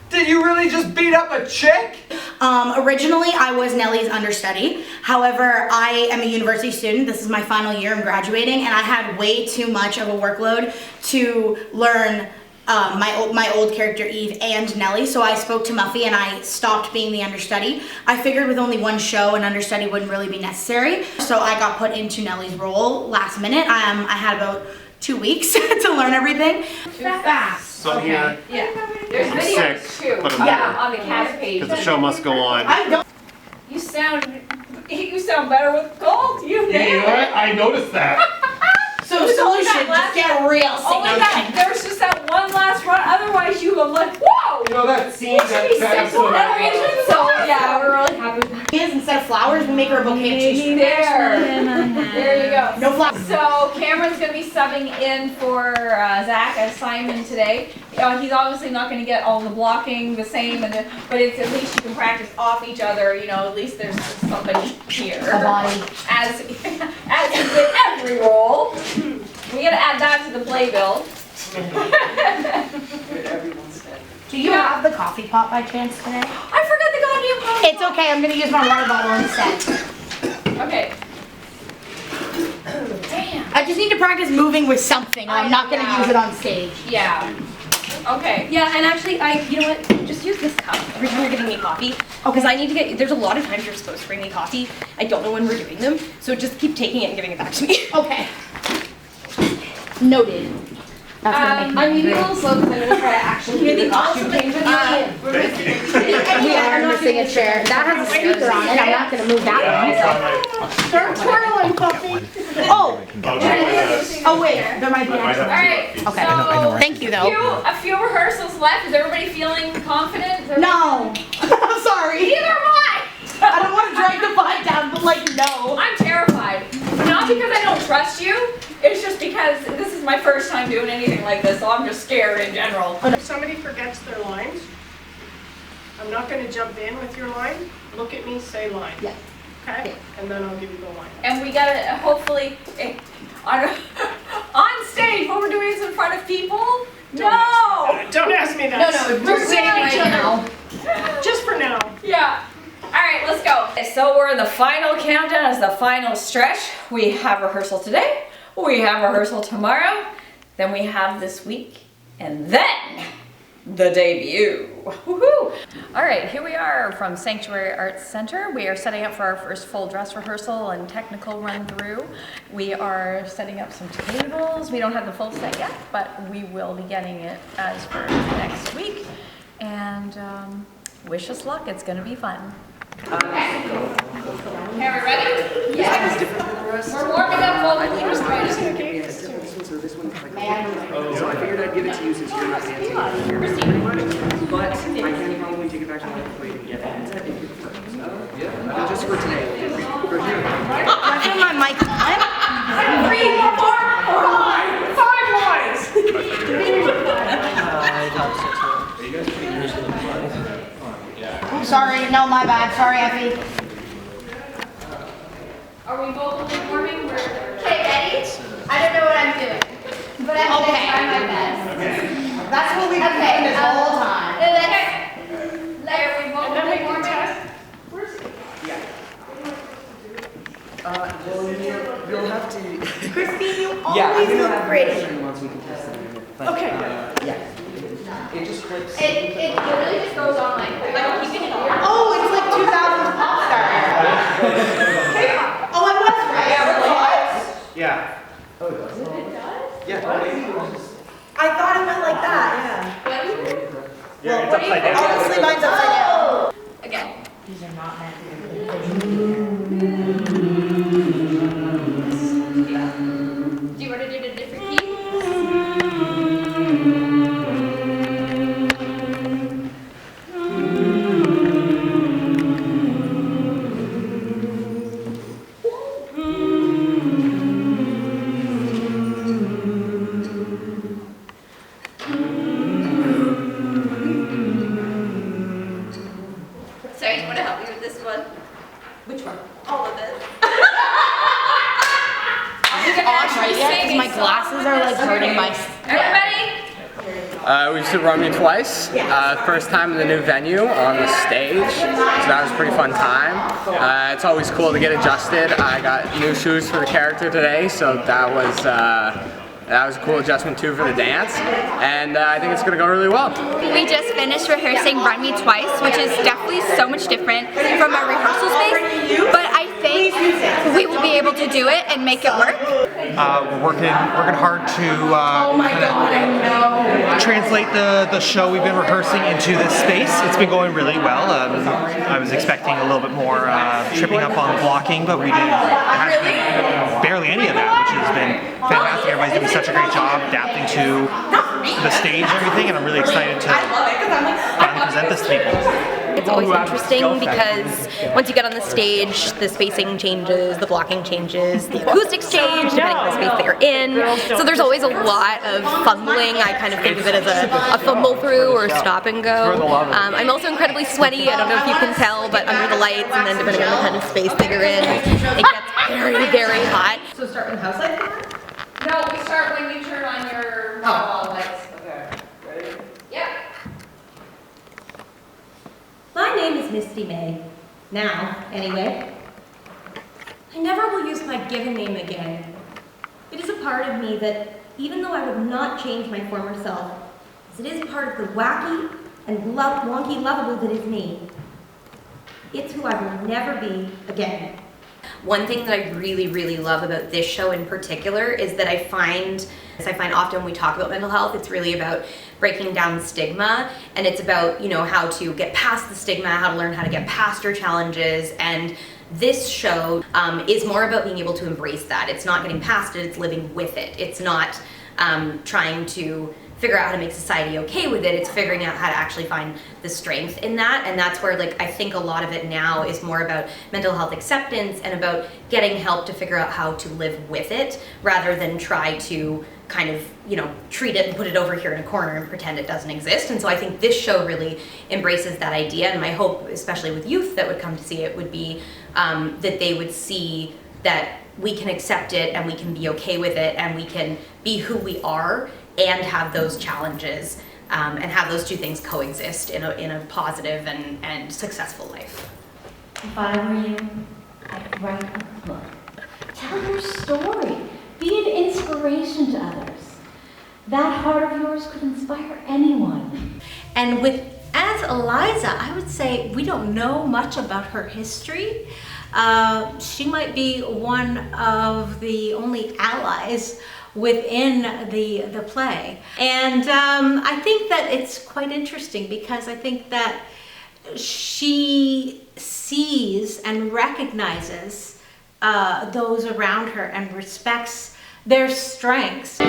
did you really just beat up a chick? Originally, I was Nellie's understudy. However, I am a university student. This is my final year. I'm graduating, and I had way too much of a workload to learn my old character Eve and Nellie. So I spoke to Muffy, and I stopped being the understudy. I figured with only one show, an understudy wouldn't really be necessary. So I got put into Nellie's role last minute. I had about 2 weeks to learn everything. Too fast. So I'm here. Yeah. There's I'm videos sick, too. but I'm Yeah, here. on the cast page. Because the show must go on. You sound better with gold. You nailed it. I noticed that. So solution, just get real sick. Only that, there was just that one last run. Otherwise, you were like, whoa! You know that scene You should be sick with that. So yeah, we're really happy with that. Instead of flowers, we make her a bouquet of cheese. There you go. No flowers. So Cameron's going to be subbing in for Zach as Simon today. He's obviously not going to get all the blocking the same, but it's at least you can practice off each other. You know, at least there's somebody here. A body. As is with every role. We got to add that to the playbill. Do you have the coffee pot by chance today? I forgot the goddamn coffee. It's okay, I'm gonna use my water bottle instead. Okay. Damn. I just need to practice moving with something. I'm not gonna use it on stage. Yeah. Okay. Yeah, and actually, you know what? Just use this cup every time you're getting me coffee. Because I need to get, there's a lot of times you're supposed to bring me coffee. I don't know when we're doing them. So just keep taking it and giving it back to me. Okay. Noted. That's gonna make me I'm moving a angry. little slow because I'm going to try to actually do the costume change with you. We are missing a chair. That has a speaker on it. I'm not gonna move that one. Start twirling, puppy. Oh! Oh wait, there might be extra. Alright, Okay. so Thank you though. a few rehearsals left. Is everybody feeling confident? No! I'm sorry. Neither am I! I don't want to drag the vibe down, but like, no. I'm terrified. Not because I don't trust you, it's just because this is my first time doing anything like this, so I'm just scared in general. If somebody forgets their lines, I'm not going to jump in with your line. Look at me, say line. Yeah. Okay? And then I'll give you the line. And we gotta hopefully, on stage, when we're doing this in front of people, no! Don't ask me that. No, We're just saying right each other. now. Just for now. Yeah. Alright, let's go. So we're in the final countdown as the final stretch. We have rehearsal today, we have rehearsal tomorrow, then we have this week, and then the debut. Woohoo! All right, here we are from Sanctuary Arts Center. We are setting up for our first full dress rehearsal and technical run through. We are setting up some tables. We don't have the full set yet, but we will be getting it as for next week. And wish us luck. It's going to be fun. Okay, are we ready? Yes. We're warming up vocally. So I figured I'd give it to you since you're not dancing. But I can probably take it back to my plate and get it. Just for today. I feel my mic. 3, 4, 5 lines. Sorry, no, my bad. Sorry, Effie. Are we vocally warming? Okay, ready? I don't know what I'm doing, but I'm going to try my best. That's what we've been doing this whole time. Are we vocally warming? You'll have to. Christine, you Yeah, always look pretty. Once we can test it. But, Okay. Yeah. It just flips. It literally just goes on like keeping it on. Oh, it's like 2000 pop star era. Oh, I was right. Yeah. Oh, it does? It does? Yeah. I thought it went like that. Yeah, it's upside down. Honestly, mine's upside down. Again. These are not meant Do you want to do it in a different key? Sorry, you want to help me with this one? Which one? All of it. My glasses are like hurting my. Everybody? We just did Run Me Twice. First time in the new venue on the stage, so that was a pretty fun time. It's always cool to get adjusted. I got new shoes for the character today, so that was a cool adjustment too for the dance, and I think it's going to go really well. We just finished rehearsing Run Me Twice, which is definitely so much different from our rehearsal space, but I think we will be able to do it and make it work. We're working hard to translate the show we've been rehearsing into this space. It's been going really well. I was expecting a little bit more tripping up on blocking, but we didn't have barely any of that, which has been fantastic. Everybody's doing such a great job adapting to the stage and everything, and I'm really excited to finally present this to people. It's always interesting because once you get on the stage, the spacing changes, the blocking changes, the acoustics change depending on the space that you're in. So there's always a lot of fumbling. I kind of think of it as a fumble through or stop and go. I'm also incredibly sweaty. I don't know if you can tell, but under the lights and then depending on the kind of space that you're in, it gets very, very hot. So start with house lights? No, we start when you turn on your wall lights. Okay. Ready? Yep. My name is Misty May. Now, anyway. I never will use my given name again. It is a part of me that, even though I would not change my former self, as it is part of the wacky and wonky lovable that is me, it's who I will never be again. One thing that I really, really love about this show in particular is that I find often when we talk about mental health, it's really about breaking down stigma, and it's about, how to get past the stigma, how to learn how to get past your challenges, and this show is more about being able to embrace that. It's not getting past it, it's living with it. It's not trying to figure out how to make society okay with it. It's figuring out how to actually find the strength in that, and that's where I think a lot of it now is more about mental health acceptance and about getting help to figure out how to live with it rather than try to kind of, treat it and put it over here in a corner and pretend it doesn't exist. And so I think this show really embraces that idea, and my hope, especially with youth that would come to see it, would be that they would see that we can accept it and we can be okay with it and we can be who we are and have those challenges and have those two things coexist in a positive and successful life. If I were you, I'd write a book. Tell your story. Be an inspiration to others. That heart of yours could inspire anyone. And without as Eliza, I would say we don't know much about her history. She might be one of the only allies within the play. And I think that it's quite interesting because I think that she sees and recognizes those around her and respects their strengths.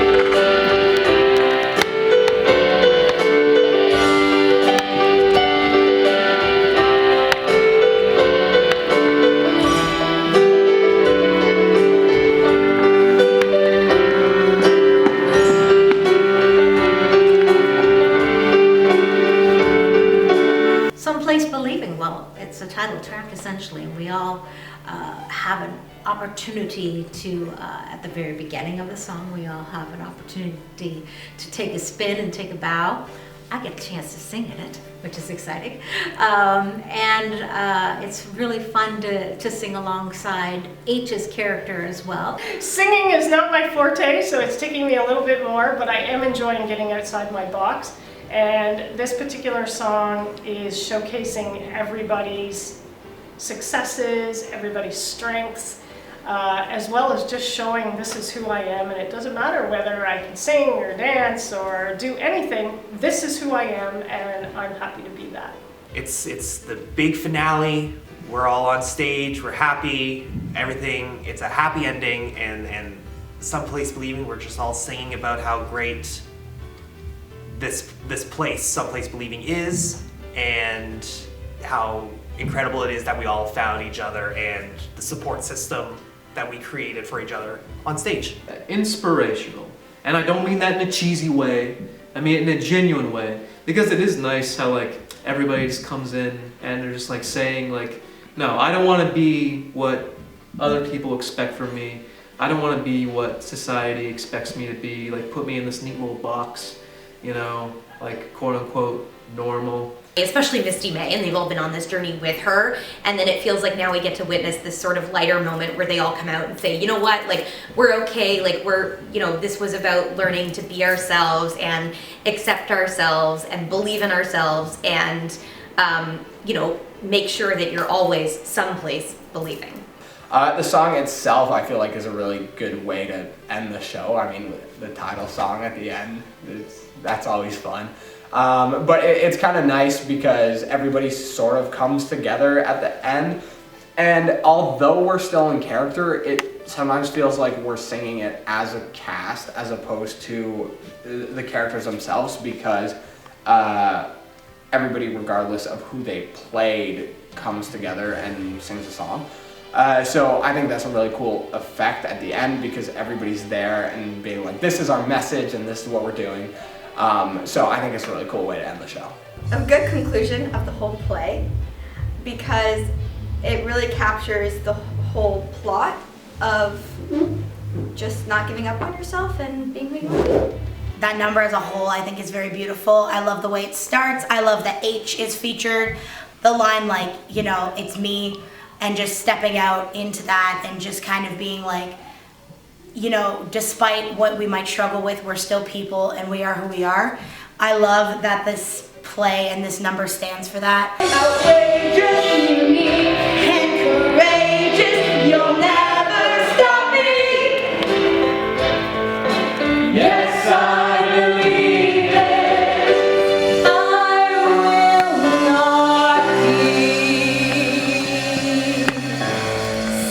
Someplace Believing, well, it's a title track essentially, and we all have an opportunity to, at the very beginning of the song, we all have an opportunity to take a spin and take a bow. I get a chance to sing in it, which is exciting. And it's really fun to sing alongside H's character as well. Singing is not my forte, so it's taking me a little bit more, but I am enjoying getting outside my box. And this particular song is showcasing everybody's successes, everybody's strengths, as well as just showing this is who I am, and it doesn't matter whether I can sing or dance or do anything, this is who I am, and I'm happy to be that. It's the big finale, we're all on stage, we're happy, everything, it's a happy ending, and Someplace Believing, we're just all singing about how great this place, Someplace Believing, is, and how incredible it is that we all found each other and the support system that we created for each other on stage. Inspirational. And I don't mean that in a cheesy way, I mean it in a genuine way. Because it is nice how like everybody just comes in and they're just like saying like, no, I don't want to be what other people expect from me. I don't want to be what society expects me to be, like put me in this neat little box, you know, like quote unquote normal. Especially Misty May, and they've all been on this journey with her, and then it feels like now we get to witness this sort of lighter moment where they all come out and say, you know what, like we're okay, like we're, you know, this was about learning to be ourselves and accept ourselves and believe in ourselves and you know, make sure that you're always someplace believing. The song itself, I feel like, is a really good way to end the show. I mean, the title song at the end, that's always fun. But it's kind of nice because everybody sort of comes together at the end. And although we're still in character, it sometimes feels like we're singing it as a cast as opposed to the characters themselves, because everybody, regardless of who they played, comes together and sings a song. So I think that's a really cool effect at the end because everybody's there and being like, this is our message and this is what we're doing. So I think it's a really cool way to end the show. A good conclusion of the whole play because it really captures the whole plot of just not giving up on yourself and being who you are. That number as a whole I think is very beautiful. I love the way it starts. I love that H is featured. The line like, you know, it's me, and just stepping out into that and just kind of being like, you know, despite what we might struggle with, we're still people and we are who we are. I love that this play and this number stands for that. Outrageous, unique, and courageous, you'll never stop me. Yes, I believe it. I will not be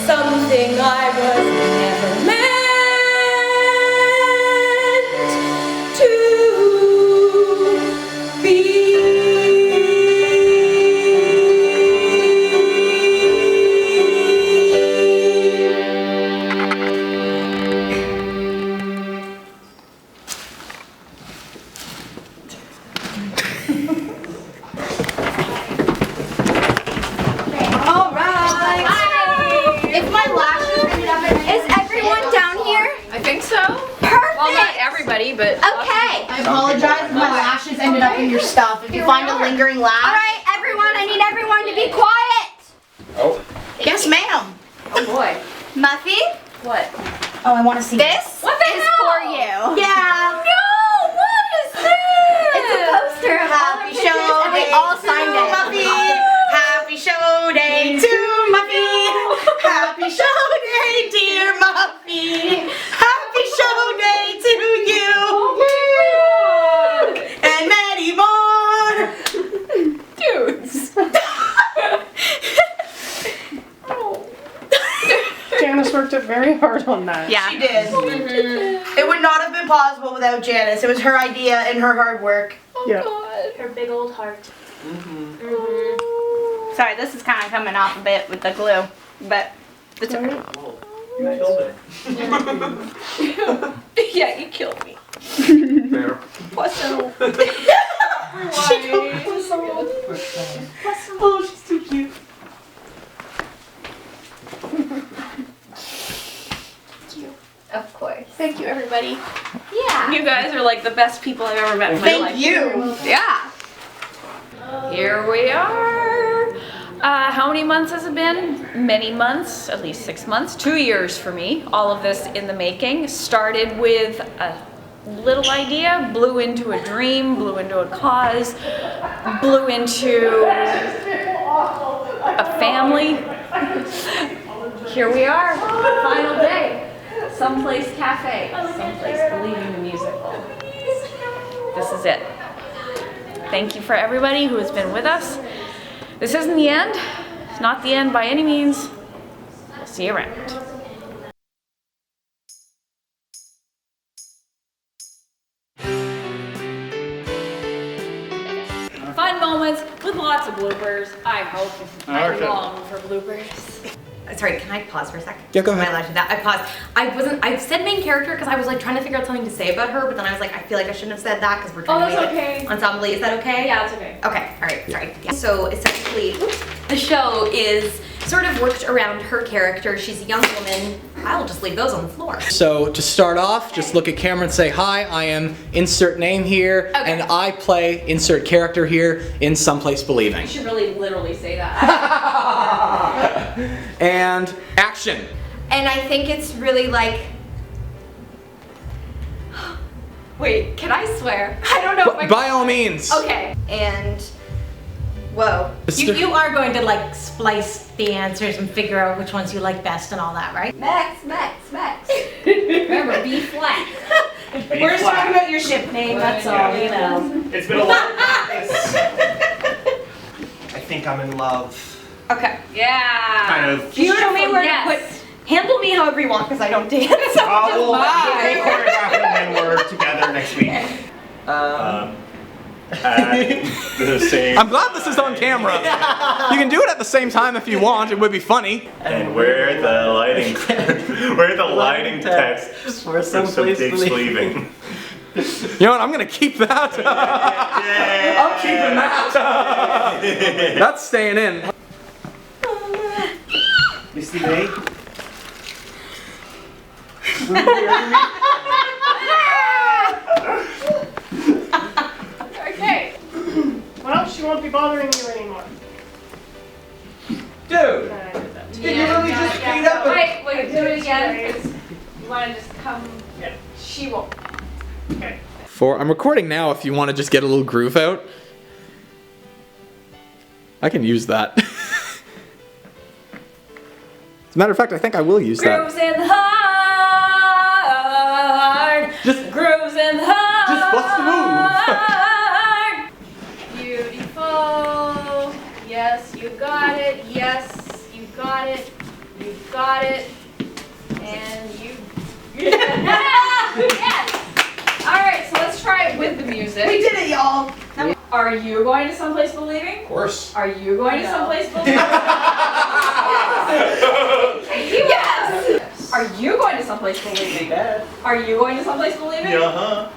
something I was never meant to be. All right. If my lashes ended up in, is everyone down here? I think so. Perfect. Well, not everybody, but Okay. I apologize if my lashes ended up in your stuff. If you find a lingering lash. All right, everyone. I need everyone to be quiet. Oh. Yes, ma'am. Oh boy. Muffy, What? Oh, I want to see this What the is hell? for you. Yeah. No, what is this? It's a poster of all the Happy pictures, and we showing. all dear Muffy. Happy show day to you. And many more. Dudes. Janice worked it very hard on that. Yeah. She did. It would not have been possible without Janice. It was her idea and her hard work. Yeah. Her big old heart. Sorry, this is kind of coming off a bit with the glue, but it's okay. You killed it. Yeah, you killed me. Fair. Poisson. Oh, she's too cute. Of course. Thank you, everybody. Yeah. You guys are like the best people I've ever met in my life. Thank you. Yeah. Here we are. How many months has it been? Many months, at least 6 months, 2 years for me. All of this in the making. Started with a little idea, blew into a dream, blew into a cause, blew into a family. Here we are, final day. Someplace Cafe, Someplace Believing the Musical. This is it. Thank you for everybody who has been with us. This isn't the end. It's not the end by any means. We'll see you around. Fun moments with lots of bloopers. I hope I long for bloopers. Sorry, can I pause for a second? Yeah, go ahead. Am I allowed to do that? I paused. I said main character because I was like trying to figure out something to say about her, but then I was like, I feel like I shouldn't have said that because we're trying to that's make okay. it ensemble. Is that okay? Yeah, it's okay. Okay, all right, sorry. Yeah. So essentially, the show is sort of worked around her character. She's a young woman. I'll just leave those on the floor. So to start off, just look at camera and say, hi, I am insert name here, and I play insert character here in Someplace Believing. You should really literally say that. And action. And I think it's really like, wait, can I swear? I don't know if I can. By all means. Okay, and whoa. You are going to like splice the answers and figure out which ones you like best and all that, right? Max. Remember, B flat. We're just talking about your ship name, that's all, you know. It's been a lot of practice. I think I'm in love. Okay. Yeah. Kind of. You show me where to put. Handle me however you want because I don't dance. We'll choreograph and then we're together next week. At the same. I'm glad this is on camera. You can do it at the same time if you want. It would be funny. And where the lighting text for Someplace Believing. You know what? I'm gonna keep that. I'm keeping that. That's staying in. Misty May? Okay. Well, she won't be bothering you anymore. Dude! Did you really just speed up? Wait, do it again. 'Cause you want to just come. Yeah. She won't. Okay. I'm recording now if you want to just get a little groove out. I can use that. As a matter of fact, I think I will use that. Grooves in the heart. Just grooves in the heart. Just bust the move. Beautiful. Yes, you got it. Yes, you got it. You got it. And you. Yes. All right, so let's try it with the music. We did it, y'all. Are you going to Someplace Believing? Of course. Are you going to Someplace Believing? Yes. Are you going to Someplace Believing? Are you going to Someplace Believing? Uh-huh.